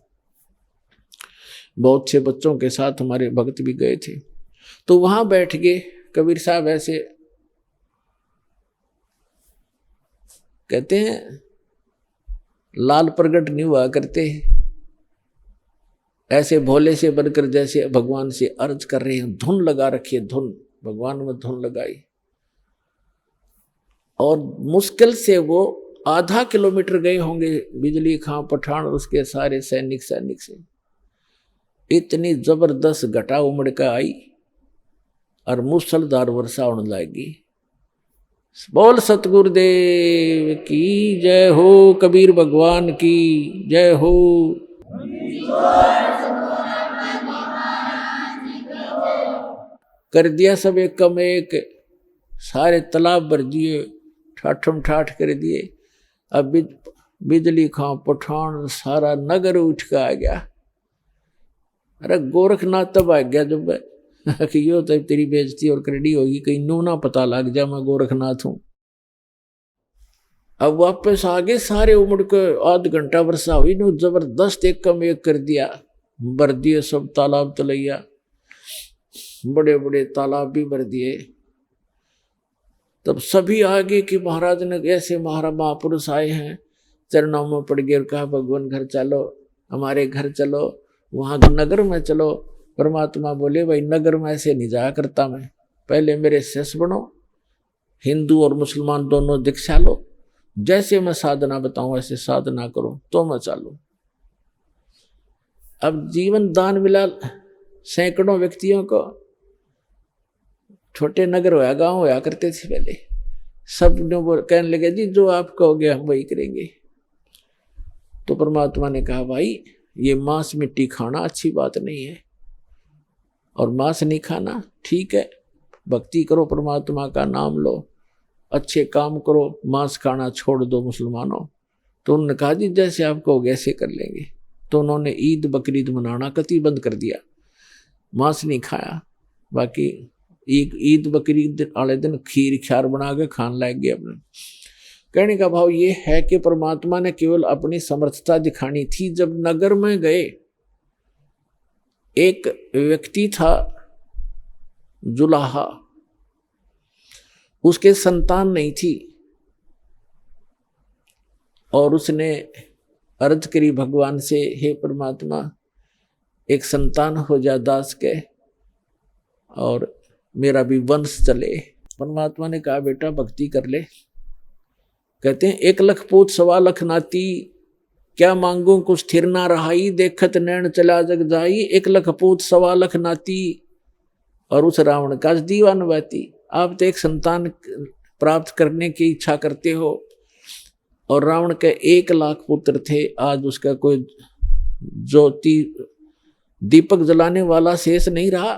बहुत से बच्चों के साथ हमारे भक्त भी गए थे, तो वहां बैठ गए। कबीर साहब ऐसे कहते हैं, लाल प्रगट नहीं हुआ करते, ऐसे भोले से बनकर जैसे भगवान से अर्ज कर रहे हैं। धुन लगा रखी है, धुन, भगवान में धुन लगाई, और मुश्किल से वो आधा किलोमीटर गए होंगे बिजली खां पठान उसके सारे सैनिक से। इतनी जबरदस्त घटा उमड़ कर आई और मूसलधार वर्षा होने लगी। बोल सतगुरुदेव की जय हो, कबीर भगवान की जय हो। कर दिया सब एक कम एक, सारे तालाब भर दिए, ठाठम ठाठ कर दिए। अब बिजली खां पठान सारा नगर उठ के आ गया। अरे गोरखनाथ तब आ गया जब कि यो तो तेरी बेइज्जती और करड़ी होगी, कहीं नो ना पता लग जा मैं गोरखनाथ हूं। अब वापस आगे सारे उमड़ के, आध घंटा वर्षा हुई नो, जबरदस्त एक कम एक कर दिया, भर दिए सब तालाब तलैया, बड़े बड़े तालाब भी भर दिए। तब सभी आगे कि महाराज ने ऐसे महापुरुष आए हैं, चरणों में पड़ गए और कहा भगवान घर चलो, हमारे घर चलो, वहां नगर में चलो। परमात्मा बोले भाई नगर में ऐसे नहीं जाया करता मैं, पहले मेरे शिष्य बनो, हिंदू और मुसलमान दोनों दीक्षा लो, जैसे मैं साधना बताऊं ऐसे साधना करो तो मैं चालू। अब जीवन दान मिला सैकड़ों व्यक्तियों को। छोटे नगर होया, गांव होया करते थे पहले। सब वो कहने लगे जी जो आप कहोगे हम वही करेंगे। तो परमात्मा ने कहा भाई ये मांस मिट्टी खाना अच्छी बात नहीं है, और मांस नहीं खाना ठीक है, भक्ति करो, परमात्मा का नाम लो, अच्छे काम करो, मांस खाना छोड़ दो मुसलमानों। तो उन्होंने कहा जी जैसे आप कहोगे ऐसे कर लेंगे। तो उन्होंने ईद बकरीद मनाना कतई बंद कर दिया, मांस नहीं खाया। बाकी ईद बकरीद वाले दिन खीर ख्यार बना के खान लग गए अपने। कहने का भाव ये है कि परमात्मा ने केवल अपनी समर्थता दिखानी थी। जब नगर में गए, एक व्यक्ति था जुलाहा, उसके संतान नहीं थी, और उसने अर्ज करी भगवान से, हे परमात्मा एक संतान हो जा दास के और मेरा भी वंश चले। परमात्मा ने कहा बेटा भक्ति कर ले। कहते हैं 1 लाख पूत 1.25 लाख नाती, क्या मांगू कुछ स्थिर ना रहाई, देखत नैन चला जग जाई। 1 लाख पूत 1.25 लाख नाती, और उस रावण का दीवान बाती। आप तो एक संतान प्राप्त करने की इच्छा करते हो, और रावण के 1 लाख पुत्र थे, आज उसका कोई ज्योति दीपक जलाने वाला शेष नहीं रहा।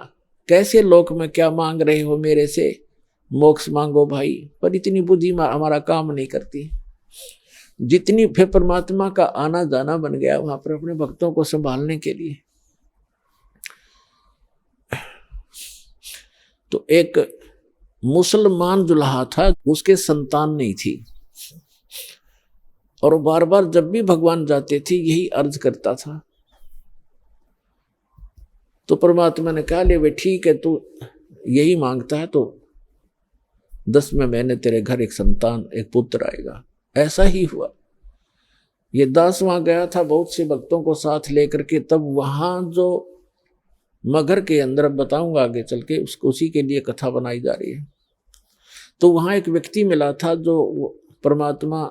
कैसे लोक में क्या मांग रहे हो मेरे से, मोक्ष मांगो भाई। पर इतनी बुद्धि हमारा काम नहीं करती। जितनी फिर परमात्मा का आना जाना बन गया वहां पर अपने भक्तों को संभालने के लिए। तो एक मुसलमान दुल्हा था, उसके संतान नहीं थी, और बार बार जब भी भगवान जाते थे यही अर्ज करता था। तो परमात्मा ने कहा ले वे ठीक है, तू यही मांगता है तो 10वें महीने तेरे घर एक संतान, एक पुत्र आएगा। ऐसा ही हुआ। ये दास वहां गया था बहुत से भक्तों को साथ लेकर के। तब वहां जो मगर के अंदर, अब बताऊंगा आगे चल के, उसको उसी के लिए कथा बनाई जा रही है। तो वहां एक व्यक्ति मिला था जो परमात्मा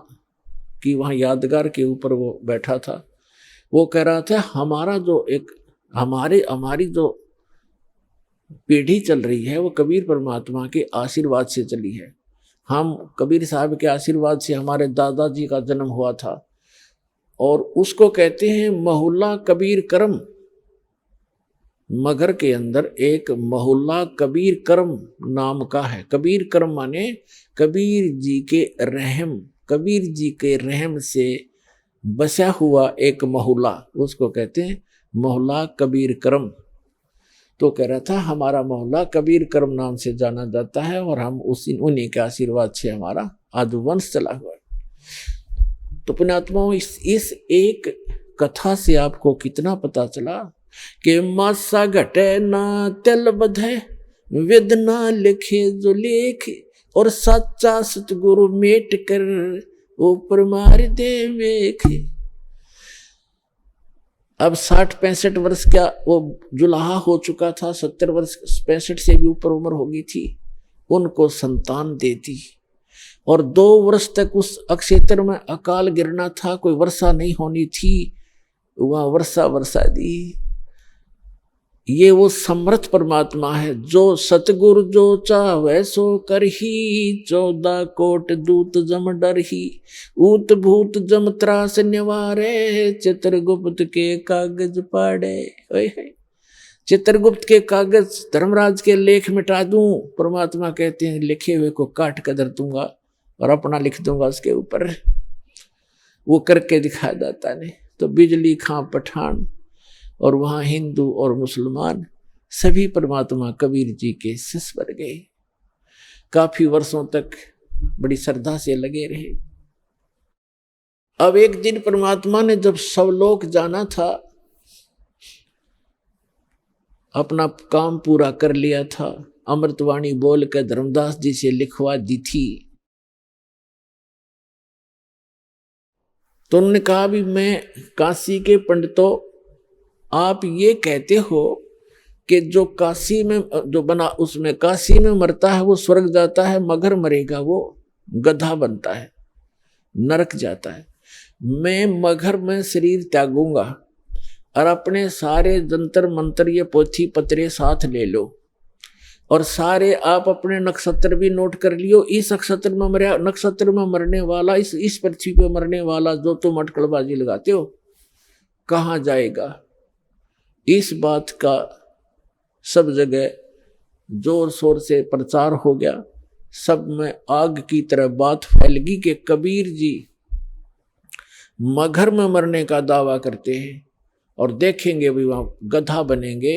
की वहां यादगार के ऊपर वो बैठा था। वो कह रहा था हमारा जो एक हमारी जो पीढ़ी चल रही है वो कबीर परमात्मा के आशीर्वाद से चली है। हम कबीर साहब के आशीर्वाद से हमारे दादाजी का जन्म हुआ था, और उसको कहते हैं मोहल्ला कबीर करम। मगर के अंदर एक मोहल्ला कबीर करम नाम का है। कबीर करम माने कबीर जी के रहम, कबीर जी के रहम से बसा हुआ एक मोहल्ला, उसको कहते हैं मोहल्ला कबीर करम। तो कह रहा था हमारा मोहल्ला कबीर करम नाम से जाना जाता है, और हम उन्हीं के आशीर्वाद से हमारा आदिवंश चला हुआ है। तो पुण्यात्माओं, इस एक कथा से आपको कितना पता चला कि मासा घटे ना तिल बधे, वेद ना लिखे जो लेख, और सच्चा सतगुरु मेट कर ऊपर मार दे वेख। अब 60-65 वर्ष का वो जुलाहा हो चुका था, 70 वर्ष 65 से भी ऊपर उम्र हो गई थी। उनको संतान दे दी, और 2 वर्ष तक उस अक्षेत्र में अकाल गिरना था, कोई वर्षा नहीं होनी थी, वहां वर्षा दी। ये वो समर्थ परमात्मा है जो सतगुरु जो चाहे सो करही, 14 कोट दूत जम डरही, ऊत भूत जम त्रास निवारे, चित्रगुप्त के कागज पाड़े। चित्रगुप्त के कागज धर्मराज के लेख मिटा दूं, परमात्मा कहते हैं लिखे हुए को काट कर धर दूंगा और अपना लिख दूंगा उसके ऊपर। वो करके दिखा दाता ने। तो बिजली खां पठान, और वहां हिंदू और मुसलमान सभी परमात्मा कबीर जी के शिष्य बन गए। काफी वर्षों तक बड़ी श्रद्धा से लगे रहे। अब एक दिन परमात्मा ने जब सब लोग जाना था, अपना काम पूरा कर लिया था, अमृतवाणी बोलकर धर्मदास जी से लिखवा दी थी। तो उन्होंने कहा भी मैं काशी के पंडितों, आप ये कहते हो कि जो काशी में जो बना उसमें काशी में मरता है वो स्वर्ग जाता है, मगर मरेगा वो गधा बनता है, नरक जाता है। मैं मगर में शरीर त्यागूंगा और अपने सारे जंतर मंत्र ये पोथी पत्रे साथ ले लो और सारे आप अपने नक्षत्र भी नोट कर लियो। इस नक्षत्र में मरने वाला, इस पृथ्वी पे मरने वाला जो तुम अटकलबाजी लगाते हो कहाँ जाएगा। इस बात का सब जगह जोर शोर से प्रचार हो गया, सब में आग की तरह बात फैल गई कि कबीर जी मगर में मरने का दावा करते हैं और देखेंगे भी वहां गधा बनेंगे,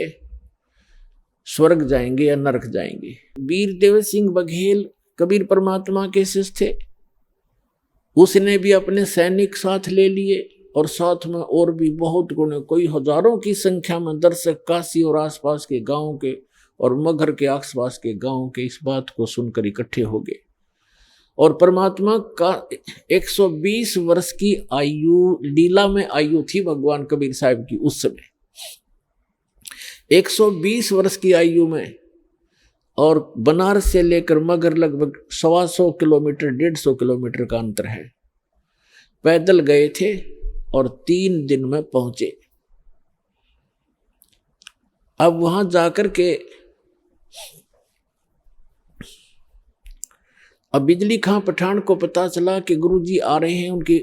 स्वर्ग जाएंगे या नरक जाएंगे। वीर देव सिंह बघेल कबीर परमात्मा के शिष्य थे, उसने भी अपने सैनिक साथ ले लिए और साथ में और भी बहुत गुणे, कोई हजारों की संख्या में दर्शक काशी और आसपास के गांवों के और मगर के आसपास के गांवों के इस बात को सुनकर इकट्ठे हो गए। और परमात्मा का 120 वर्ष की आयु, लीला में आयु थी भगवान कबीर साहब की उस समय, 120 वर्ष की आयु में। और बनारस से लेकर मगर लगभग 125 किलोमीटर 150 किलोमीटर का अंतर है। पैदल गए थे और 3 दिन में पहुंचे। अब वहां जाकर के अब बिजली खां पठान को पता चला कि गुरुजी आ रहे हैं, उनकी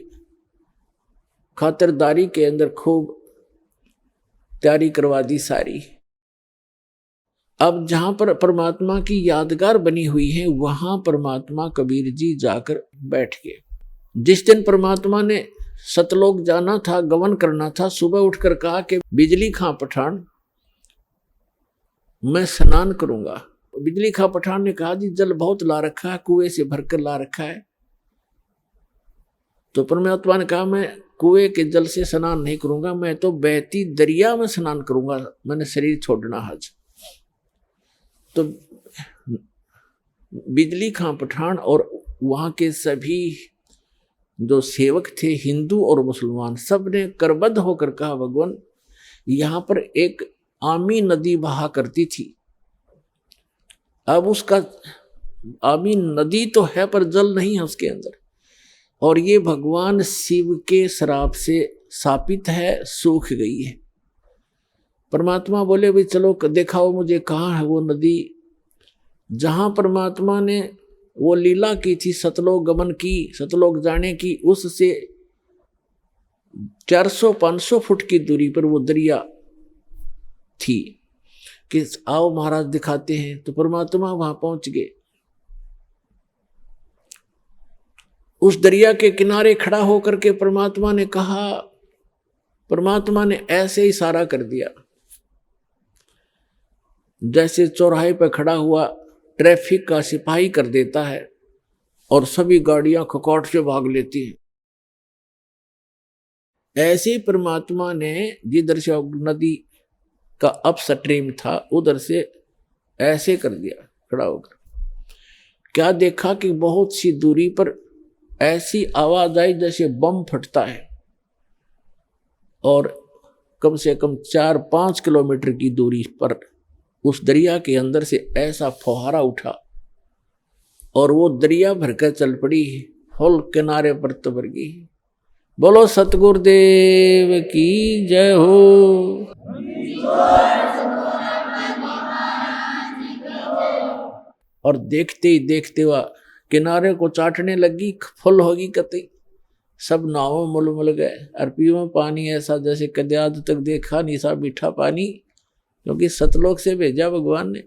खातिरदारी के अंदर खूब तैयारी करवा दी सारी। अब जहां पर परमात्मा की यादगार बनी हुई है वहां परमात्मा कबीर जी जाकर बैठ गए। जिस दिन परमात्मा ने सतलोक जाना था, गमन करना था, सुबह उठकर कहा कि बिजली खां पठान मैं स्नान करूंगा। बिजली खां पठान ने कहा जी जल बहुत ला रखा है, कुएं से भरकर ला रखा है। तो परमात्मा ने कहा मैं कुएं के जल से स्नान नहीं करूंगा, मैं तो बहती दरिया में स्नान करूंगा, मैंने शरीर छोड़ना आज। तो बिजली खां पठान और वहां के सभी जो सेवक थे हिंदू और मुसलमान, सब ने करबद्ध होकर कहा भगवान यहां पर एक आमी नदी बहा करती थी, अब उसका आमी नदी तो है पर जल नहीं है उसके अंदर, और ये भगवान शिव के श्राप से शापित है, सूख गई है। परमात्मा बोले भाई चलो दिखाओ मुझे कहाँ है वो नदी। जहां परमात्मा ने वो लीला की थी, सतलोक गमन की, सतलोक जाने की, उससे 400-500 फुट की दूरी पर वो दरिया थी कि आओ महाराज दिखाते हैं। तो परमात्मा वहां पहुंच गए। उस दरिया के किनारे खड़ा होकर के परमात्मा ने कहा, परमात्मा ने ऐसे इशारा कर दिया जैसे चौराहे पर खड़ा हुआ ट्रैफिक का सिपाही कर देता है और सभी गाड़ियां खकौट से भाग लेती हैं। ऐसे परमात्मा ने जिधर से नदी का अपस्ट्रीम था उधर से ऐसे कर दिया खड़ा होकर। क्या देखा कि बहुत सी दूरी पर ऐसी आवाज आई जैसे बम फटता है, और कम से कम 4-5 किलोमीटर की दूरी पर उस दरिया के अंदर से ऐसा फुहारा उठा और वो दरिया भरकर चल पड़ी, फुल किनारे पर तबर गई। बोलो सतगुरुदेव की जय हो। और देखते ही देखते हुआ किनारे को चाटने लगी, फुल होगी कतई, सब नावों मुलमुल गए। अरपियों में पानी ऐसा जैसे कदे आज तक देखा नहीं सा मीठा पानी, क्योंकि सतलोक से भेजा भगवान ने।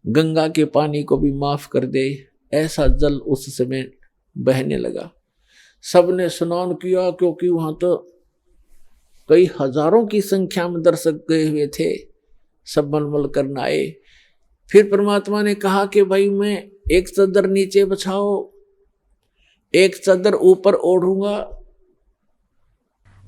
गंगा के पानी को भी माफ कर दे, ऐसा जल उस समय बहने लगा। सबने स्नान किया, क्योंकि वहां तो कई हजारों की संख्या में दर्शक गए हुए थे, सब मलमल करना आए। फिर परमात्मा ने कहा कि भाई मैं एक चादर नीचे बिछाओ, एक चादर ऊपर ओढ़ूंगा।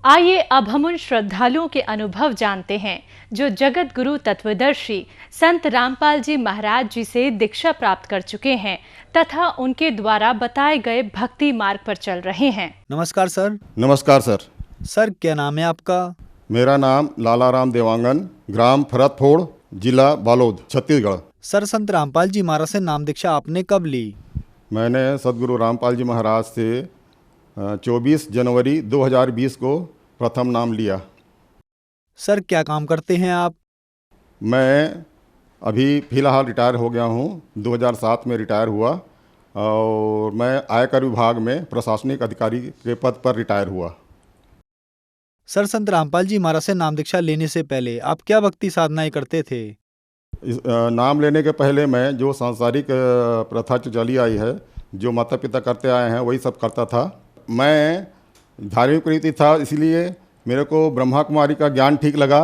आइए अब हम उन श्रद्धालुओं के अनुभव जानते हैं जो जगत गुरु तत्वदर्शी संत रामपाल जी महाराज जी से दीक्षा प्राप्त कर चुके हैं तथा उनके द्वारा बताए गए भक्ति मार्ग पर चल रहे हैं। नमस्कार सर। नमस्कार सर। सर क्या नाम है आपका? मेरा नाम लालाराम देवांगन, ग्राम फरतफोड़, जिला बालोद, छत्तीसगढ़। सर, संत रामपाल जी महाराज से नाम दीक्षा आपने कब ली? मैंने सदगुरु रामपाल जी महाराज से 24 जनवरी 2020 को प्रथम नाम लिया। सर, क्या काम करते हैं आप? मैं अभी फ़िलहाल रिटायर हो गया हूँ, 2007 में रिटायर हुआ और मैं आयकर विभाग में प्रशासनिक अधिकारी के पद पर रिटायर हुआ। सर, संत रामपाल जी महाराज से नाम दीक्षा लेने से पहले आप क्या भक्ति साधनाएं करते थे? नाम लेने के पहले मैं जो सांसारिक प्रथा जो चली आई है, जो माता पिता करते आए हैं, वही सब करता था। मैं धार्मिक प्रवृत्ति था, इसलिए मेरे को ब्रह्मा कुमारी का ज्ञान ठीक लगा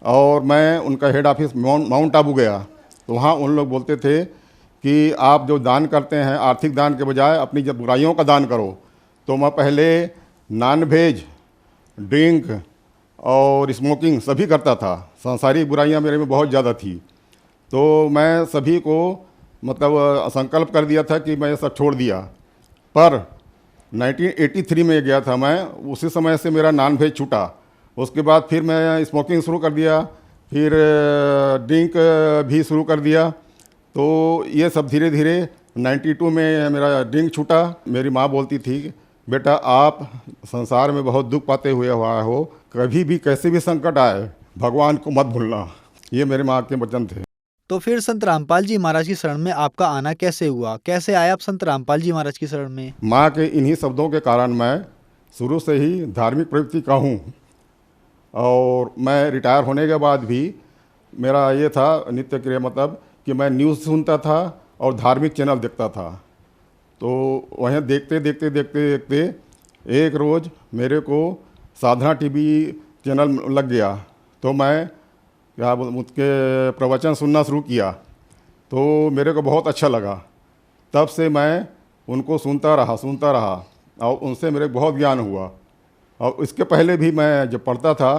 और मैं उनका हेड ऑफिस माउंट आबू गया। तो वहाँ उन लोग बोलते थे कि आप जो दान करते हैं, आर्थिक दान के बजाय अपनी जब बुराइयों का दान करो। तो मैं पहले नॉन वेज, ड्रिंक और स्मोकिंग सभी करता था। सांसारिक बुराइयाँ मेरे में बहुत ज़्यादा थी। तो मैं सभी को मतलब संकल्प कर दिया था कि मैं ये सब छोड़ दिया। पर 1983 में गया था मैं, उसी समय से मेरा नॉन वेज छूटा। उसके बाद फिर मैं स्मोकिंग शुरू कर दिया, फिर ड्रिंक भी शुरू कर दिया। तो ये सब धीरे धीरे 92 में मेरा ड्रिंक छूटा। मेरी माँ बोलती थी, बेटा आप संसार में बहुत दुख पाते हुए हुआ हो, कभी भी कैसे भी संकट आए भगवान को मत भूलना। ये मेरे माँ के वचन थे। तो फिर संत रामपाल जी महाराज की शरण में आपका आना कैसे हुआ? कैसे आए आप संत रामपाल जी महाराज की शरण में? माँ के इन्हीं शब्दों के कारण मैं शुरू से ही धार्मिक प्रवृत्ति का हूँ और मैं रिटायर होने के बाद भी मेरा ये था नित्य क्रिया, मतलब कि मैं न्यूज़ सुनता था और धार्मिक चैनल देखता था। तो वहीं देखते देखते देखते देखते एक रोज़ मेरे को साधना टीवी चैनल लग गया। तो मैं क्या उसके प्रवचन सुनना शुरू किया, तो मेरे को बहुत अच्छा लगा। तब से मैं उनको सुनता रहा और उनसे मेरे को बहुत ज्ञान हुआ। और इसके पहले भी मैं जब पढ़ता था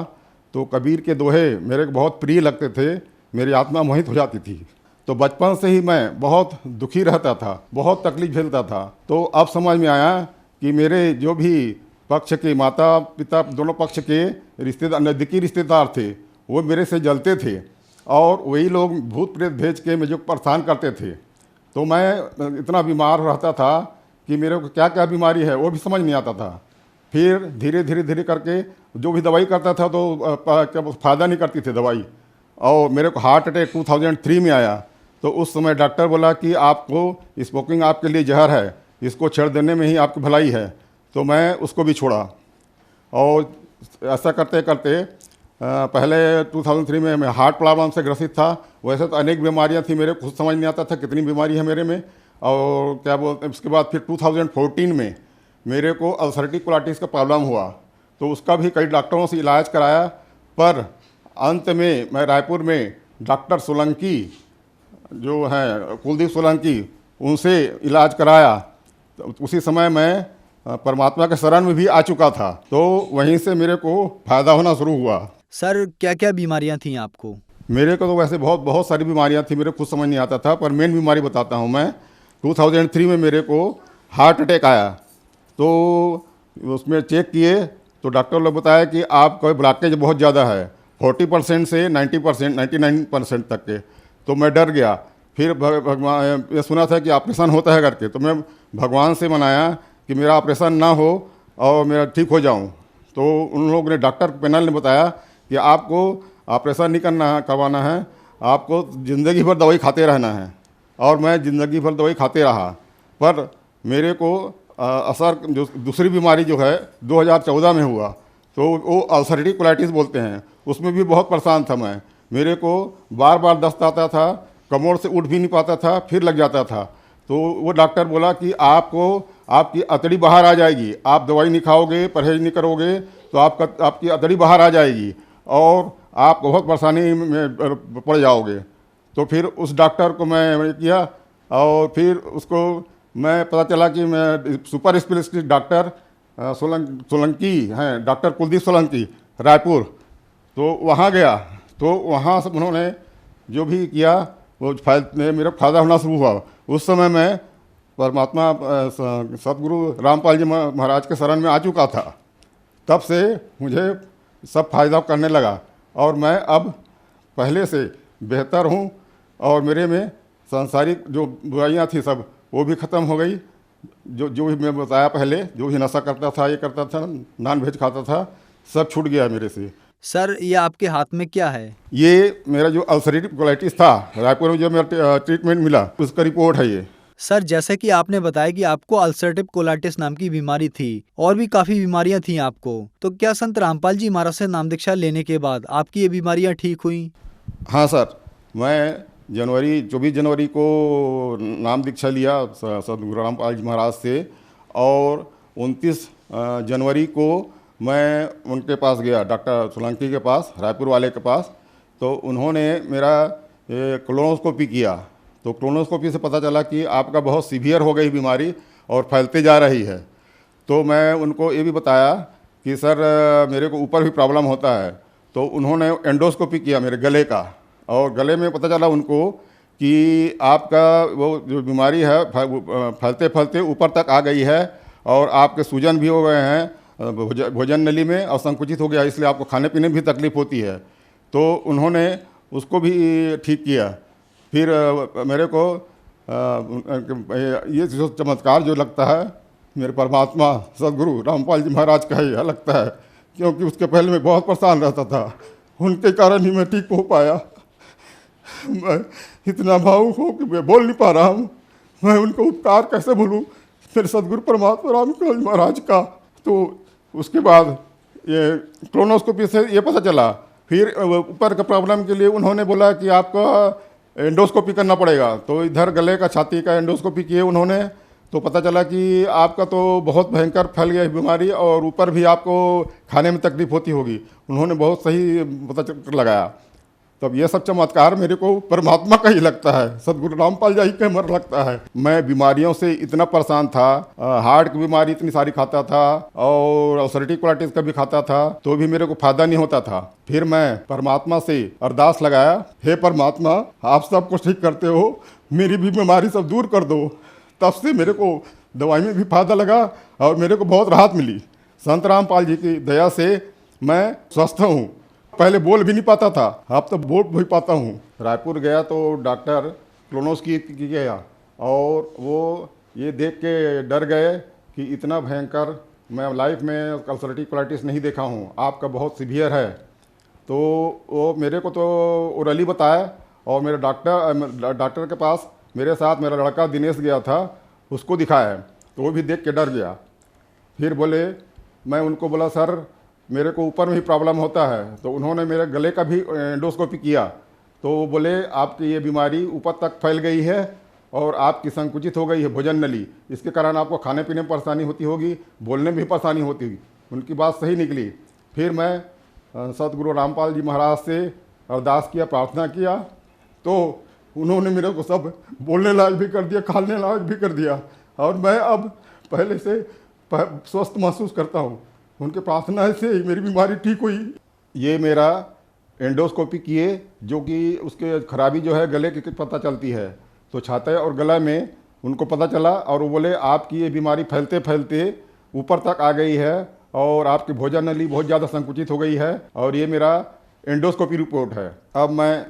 तो कबीर के दोहे मेरे को बहुत प्रिय लगते थे, मेरी आत्मा मोहित हो जाती थी। तो बचपन से ही मैं बहुत दुखी रहता था, बहुत तकलीफ झेलता था। तो अब समझ में आया कि मेरे जो भी पक्ष के माता पिता दोनों पक्ष के रिश्तेदार, नज़दीकी रिश्तेदार थे, वो मेरे से जलते थे और वही लोग भूत प्रेत भेज के मुझे परेशान करते थे। तो मैं इतना बीमार रहता था कि मेरे को क्या क्या बीमारी है वो भी समझ नहीं आता था। फिर धीरे धीरे करके जो भी दवाई करता था तो फ़ायदा नहीं करती थी दवाई। और मेरे को हार्ट अटैक 2003 में आया। तो उस समय डॉक्टर बोला कि आपको स्मोकिंग आपके लिए जहर है, इसको छोड़ देने में ही आपकी भलाई है। तो मैं उसको भी छोड़ा और ऐसा करते करते पहले 2003 में मैं हार्ट प्रॉब्लम से ग्रसित था। वैसे तो अनेक बीमारियां थी, मेरे को खुद समझ नहीं आता था कितनी बीमारी है मेरे में। और क्या बोलते हैं, उसके बाद फिर 2014 में मेरे को अल्सरेटिव कोलाइटिस का प्रॉब्लम हुआ। तो उसका भी कई डॉक्टरों से इलाज कराया, पर अंत में मैं रायपुर में डॉक्टर सोलंकी जो हैं कुलदीप सोलंकी, उनसे इलाज कराया। तो उसी समय मैं परमात्मा के शरण में भी आ चुका था। तो वहीं से मेरे को फ़ायदा होना शुरू हुआ। सर, क्या क्या बीमारियां थी आपको? मेरे को तो वैसे बहुत सारी बीमारियां थी, मेरे को खुद समझ नहीं आता था। पर मेन बीमारी बताता हूं मैं। 2003 में मेरे को हार्ट अटैक आया। तो उसमें चेक किए तो डॉक्टर लोग बताया कि आपका ब्लॉकेज बहुत ज़्यादा है, 40% से 90%, 99% तक के। तो मैं डर गया। फिर भगवान, ये सुना था कि ऑपरेशन होता है करके, तो मैं भगवान से मनाया कि मेरा ऑपरेशन ना हो और मेरा ठीक हो जाऊं। तो उन लोगों ने, डॉक्टर पैनल ने बताया कि आपको ऑपरेशन नहीं करवाना है, आपको ज़िंदगी भर दवाई खाते रहना है। और मैं ज़िंदगी भर दवाई खाते रहा। पर मेरे को असर जो दूसरी बीमारी जो है 2014 में हुआ, तो वो अल्सरेटिव कोलाइटिस बोलते हैं, उसमें भी बहुत परेशान था मैं। मेरे को बार बार दस्त आता था, कमर से उठ भी नहीं पाता था, फिर लग जाता था। तो वो डॉक्टर बोला कि आपको आपकी अतड़ी बाहर आ जाएगी, आप दवाई नहीं खाओगे, परहेज नहीं करोगे तो आपकी अतड़ी बाहर आ जाएगी और आप बहुत परेशानी में पड़ जाओगे। तो फिर उस डॉक्टर को मैं किया और फिर उसको मैं पता चला कि मैं सुपर स्पेशलिस्ट डॉक्टर सोलंकी हैं, डॉक्टर कुलदीप सोलंकी, रायपुर। तो वहाँ गया तो वहाँ से उन्होंने जो भी किया वो मेरा फ़ायदा होना शुरू हुआ। उस समय मैं परमात्मा सदगुरु रामपाल जी महाराज के शरण में आ चुका था। तब से मुझे सब फायदा करने लगा और मैं अब पहले से बेहतर हूँ और मेरे में सांसारिक जो बुराइयाँ थी सब वो भी ख़त्म हो गई। जो भी मैं बताया पहले, जो भी नशा करता था, ये करता था, नॉन वेज खाता था, सब छूट गया मेरे से। सर ये आपके हाथ में क्या है? ये मेरा जो अल्सरेटिव कोलाइटिस था, रायपुर में जो मेरा ट्रीटमेंट मिला, उसका रिपोर्ट है ये। सर जैसे कि आपने बताया कि आपको अल्सरेटिव कोलाइटिस नाम की बीमारी थी और भी काफी बीमारियां थी आपको, तो क्या संत रामपाल जी महाराज से नाम दीक्षा लेने के बाद आपकी ये बीमारियां ठीक हुई? हाँ सर, मैं 24 जनवरी को नाम दीक्षा लिया सदगुरु रामपाल जी महाराज से और 29 जनवरी को मैं उनके पास गया, डॉक्टर सोलंकी के पास, रायपुर वाले के पास। तो उन्होंने मेरा कोलोनोस्कोपी किया, तो कोलोनोस्कोपी से पता चला कि आपका बहुत सीवियर हो गई बीमारी और फैलते जा रही है। तो मैं उनको ये भी बताया कि सर मेरे को ऊपर भी प्रॉब्लम होता है। तो उन्होंने एंडोस्कोपी किया मेरे गले का और गले में पता चला उनको कि आपका वो जो बीमारी है फैलते फैलते ऊपर तक आ गई है और आपके सूजन भी हो गए हैं भोजन नली में और संकुचित हो गया, इसलिए आपको खाने पीने में भी तकलीफ होती है। तो उन्होंने उसको भी ठीक किया। फिर मेरे को ये जो चमत्कार जो लगता है मेरे परमात्मा सदगुरु रामपाल जी महाराज का ही लगता है, क्योंकि उसके पहले मैं बहुत परेशान रहता था, उनके कारण ही मैं ठीक हो पाया। मैं इतना भावुक हूँ कि मैं बोल नहीं पा रहा हूँ। मैं उनको उपकार कैसे भूलूँ मेरे सदगुरु परमात्मा रामपाल जी महाराज का। तो उसके बाद ये कोलोनोस्कोपी से ये पता चला। फिर ऊपर का प्रॉब्लम के लिए उन्होंने बोला कि आपका एंडोस्कोपी करना पड़ेगा। तो इधर गले का, छाती का एंडोस्कोपी किए उन्होंने, तो पता चला कि आपका तो बहुत भयंकर फैल गया बीमारी और ऊपर भी आपको खाने में तकलीफ होती होगी। उन्होंने बहुत सही पता लगाया। तब ये सब चमत्कार मेरे को परमात्मा का ही लगता है, सदगुरु रामपाल जी का मर लगता है। मैं बीमारियों से इतना परेशान था, हार्ट की बीमारी इतनी सारी खाता था और अल्सरेटिव कोलाइटिस का भी खाता था, तो भी मेरे को फायदा नहीं होता था। फिर मैं परमात्मा से अरदास लगाया, हे परमात्मा आप सब कुछ ठीक करते हो, मेरी भी बीमारी सब दूर कर दो। तब से मेरे को दवाई में भी फायदा लगा और मेरे को बहुत राहत मिली। संत रामपाल जी की दया से मैं स्वस्थ हूँ। पहले बोल भी नहीं पाता था, अब तो बोल भी पाता हूँ। रायपुर गया तो डॉक्टर कोलोनोस्कोपी गया और वो ये देख के डर गए कि इतना भयंकर मैं लाइफ में अल्सरेटिव कोलाइटिस नहीं देखा हूँ, आपका बहुत सीवियर है। तो वो मेरे को तो ओरली बताया और मेरे डॉक्टर के पास मेरे साथ मेरा लड़का दिनेश गया था, उसको दिखाया तो वो भी देख के डर गया। फिर बोले, मैं उनको बोला सर मेरे को ऊपर में ही प्रॉब्लम होता है। तो उन्होंने मेरे गले का भी एंडोस्कोपी किया, तो वो बोले आपकी ये बीमारी ऊपर तक फैल गई है और आपकी संकुचित हो गई है भोजन नली, इसके कारण आपको खाने पीने में परेशानी होती होगी, बोलने में भी परेशानी होती होगी। उनकी बात सही निकली। फिर मैं सदगुरु रामपाल जी महाराज से अरदास किया, प्रार्थना किया, तो उन्होंने मेरे को सब बोलने लायक भी कर दिया, खाने लायक भी कर दिया और मैं अब पहले से स्वस्थ महसूस करता हूँ। उनके प्रार्थना से ही मेरी बीमारी ठीक हुई। ये मेरा एंडोस्कोपी किए, जो कि उसके खराबी जो है गले की पता चलती है, तो छाती और गला में उनको पता चला और वो बोले आपकी ये बीमारी फैलते फैलते ऊपर तक आ गई है और आपकी भोजन नली बहुत ज़्यादा संकुचित हो गई है और ये मेरा एंडोस्कोपी रिपोर्ट है। अब मैं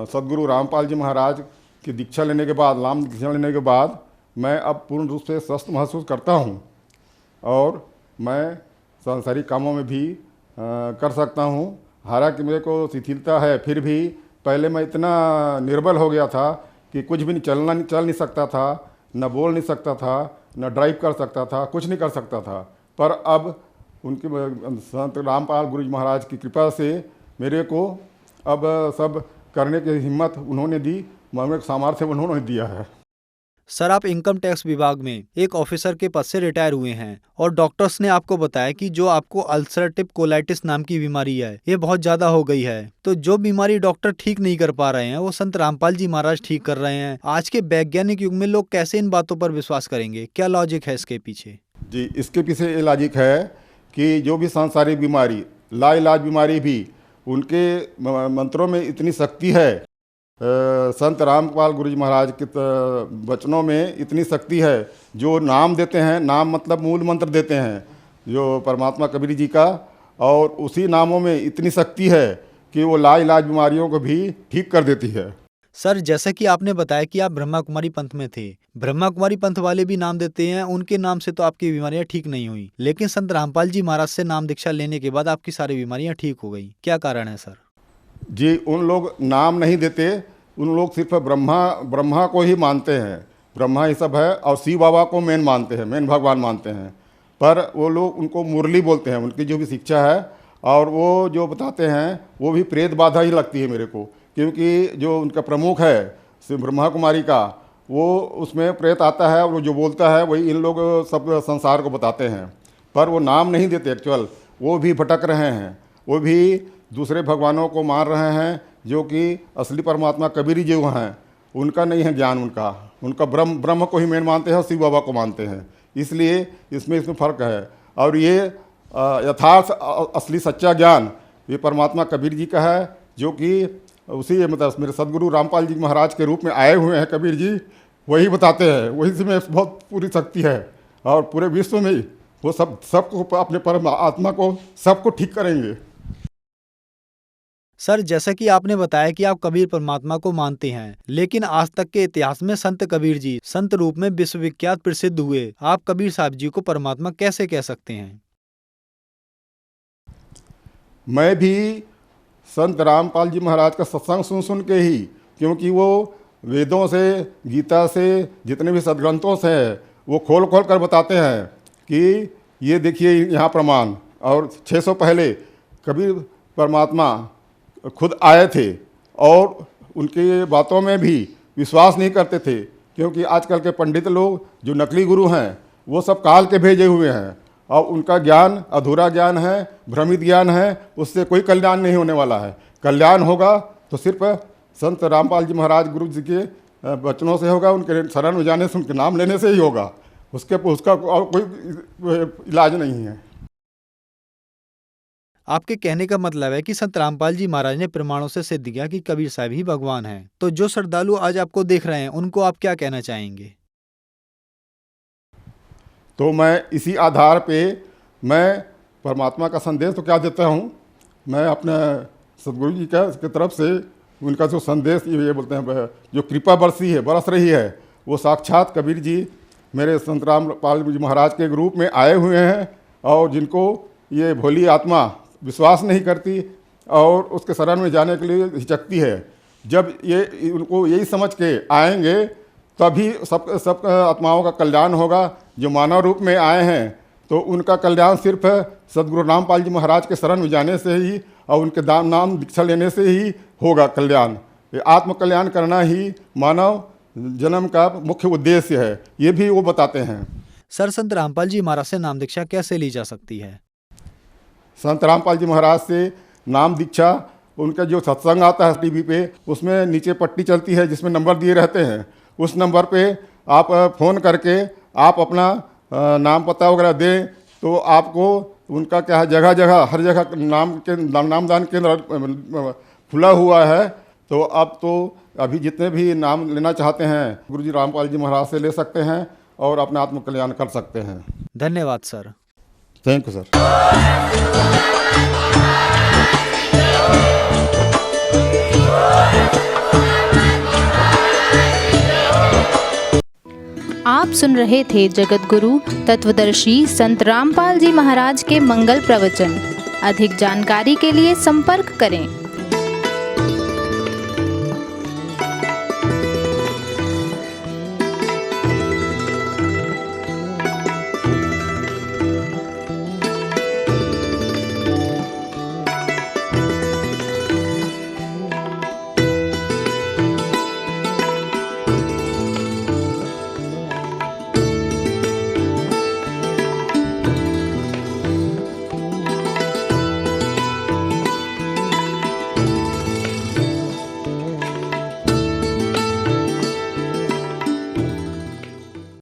सदगुरु रामपाल जी महाराज की दीक्षा लेने के बाद, नाम दीक्षा लेने के बाद मैं अब पूर्ण रूप से स्वस्थ महसूस करता हूँ और मैं सांसारिक कामों में भी कर सकता हूँ। हालांकि मेरे को शिथिलता है, फिर भी पहले मैं इतना निर्बल हो गया था कि कुछ भी चल नहीं सकता था, न बोल नहीं सकता था, न ड्राइव कर सकता था, कुछ नहीं कर सकता था। पर अब उनकी संत रामपाल गुरु जी महाराज की कृपा से मेरे को अब सब करने की हिम्मत उन्होंने दी, मेरे सामर्थ्य उन्होंने दिया है। सर आप इनकम टैक्स विभाग में एक ऑफिसर के पद से रिटायर हुए हैं और डॉक्टर्स ने आपको बताया कि जो आपको अल्सरेटिव कोलाइटिस नाम की बीमारी है ये बहुत ज्यादा हो गई है। तो जो बीमारी डॉक्टर ठीक नहीं कर पा रहे हैं वो संत रामपाल जी महाराज ठीक कर रहे हैं। आज के वैज्ञानिक युग में लोग कैसे इन बातों पर विश्वास करेंगे? क्या लॉजिक है इसके पीछे? जी, इसके पीछे ये लॉजिक है कि जो भी सांसारिक बीमारी, लाइलाज बीमारी भी, उनके मंत्रों में इतनी शक्ति है, संत रामपाल गुरु जी महाराज के वचनों में इतनी शक्ति है। जो नाम देते हैं, नाम मतलब मूल मंत्र देते हैं जो परमात्मा कबीर जी का, और उसी नामों में इतनी शक्ति है कि वो लाइलाज बीमारियों को भी ठीक कर देती है। सर, जैसा कि आपने बताया कि आप ब्रह्मा कुमारी पंथ में थे, ब्रह्मा कुमारी पंथ वाले भी नाम देते हैं, उनके नाम से तो आपकी बीमारियां ठीक नहीं हुई, लेकिन संत रामपाल जी महाराज से नाम दीक्षा लेने के बाद आपकी सारी बीमारियां ठीक हो गई। क्या कारण है सर? जी, उन लोग नाम नहीं देते, उन लोग सिर्फ ब्रह्मा को ही मानते हैं, ब्रह्मा ही सब है, और शिव बाबा को मेन मानते हैं, मेन भगवान मानते हैं। पर वो लोग उनको मुरली बोलते हैं, उनकी जो भी शिक्षा है और वो जो बताते हैं वो भी प्रेत बाधा ही लगती है मेरे को, क्योंकि जो उनका प्रमुख है शिव ब्रह्मा कुमारी का, वो उसमें प्रेत आता है और वो जो बोलता है वही इन लोग सब संसार को बताते हैं। पर वो नाम नहीं देते एक्चुअल, वो भी भटक रहे हैं, वो भी दूसरे भगवानों को मान रहे हैं, जो कि असली परमात्मा कबीर जी हैं उनका नहीं है ज्ञान, उनका ब्रह्म को ही मेन मानते हैं और शिव बाबा को मानते हैं। इसलिए इसमें फ़र्क है। और ये यथार्थ असली सच्चा ज्ञान ये परमात्मा कबीर जी का है, जो कि उसी मतलब मेरे सदगुरु रामपाल जी महाराज के रूप में आए हुए हैं कबीर जी, वही बताते हैं, वही में बहुत पूरी शक्ति है और पूरे विश्व में वो सबको अपने परमात्मा को सबको ठीक करेंगे। सर, जैसा कि आपने बताया कि आप कबीर परमात्मा को मानते हैं, लेकिन आज तक के इतिहास में संत कबीर जी संत रूप में विश्वविख्यात प्रसिद्ध हुए, आप कबीर साहब जी को परमात्मा कैसे कह सकते हैं? मैं भी संत रामपाल जी महाराज का सत्संग सुन के ही, क्योंकि वो वेदों से, गीता से, जितने भी सदग्रंथों से है वो खोल कर बताते हैं कि ये देखिए यहाँ प्रमाण। और 600 पहले कबीर परमात्मा खुद आए थे और उनकी बातों में भी विश्वास नहीं करते थे, क्योंकि आजकल के पंडित लोग जो नकली गुरु हैं वो सब काल के भेजे हुए हैं और उनका ज्ञान अधूरा ज्ञान है, भ्रमित ज्ञान है, उससे कोई कल्याण नहीं होने वाला है। कल्याण होगा तो सिर्फ संत रामपाल जी महाराज गुरु जी के वचनों से होगा, उनके शरण में जाने से, उनके नाम लेने से ही होगा, उसका और कोई इलाज नहीं है। आपके कहने का मतलब है कि संत रामपाल जी महाराज ने प्रमाणों से सिद्ध किया कि कबीर साहब ही भगवान हैं। तो जो श्रद्धालु आज आपको देख रहे हैं उनको आप क्या कहना चाहेंगे? तो मैं इसी आधार पे मैं परमात्मा का संदेश तो क्या देता हूँ, मैं अपने सदगुरु जी की तरफ से उनका जो संदेश ये बोलते हैं जो कृपा बरस रही है, वो साक्षात कबीर जी मेरे संत रामपाल जी महाराज के रूप में आए हुए हैं, और जिनको ये भोली आत्मा विश्वास नहीं करती और उसके शरण में जाने के लिए हिचकती है, जब ये उनको यही समझ के आएंगे तभी सब आत्माओं का कल्याण होगा। जो मानव रूप में आए हैं तो उनका कल्याण सिर्फ सदगुरु रामपाल जी महाराज के शरण में जाने से ही और उनके नाम दीक्षा लेने से ही होगा कल्याण। ये आत्म कल्याण करना ही मानव जन्म का मुख्य उद्देश्य है, ये भी वो बताते हैं। सर, संत रामपाल जी महाराज से नाम दीक्षा कैसे ली जा सकती है? संत रामपाल जी महाराज से नाम दीक्षा, उनका जो सत्संग आता है टीवी पे, उसमें नीचे पट्टी चलती है जिसमें नंबर दिए रहते हैं, उस नंबर पे आप फ़ोन करके आप अपना नाम पता वगैरह दें तो आपको उनका क्या है, जगह जगह हर जगह नामदान केंद्र खुला हुआ है। तो अब तो अभी जितने भी नाम लेना चाहते हैं गुरुजी रामपाल जी महाराज से ले सकते हैं और अपना आत्म कल्याण कर सकते हैं। धन्यवाद सर। Thank you sir. आप सुन रहे थे जगत गुरु तत्वदर्शी संत रामपाल जी महाराज के मंगल प्रवचन। अधिक जानकारी के लिए संपर्क करें।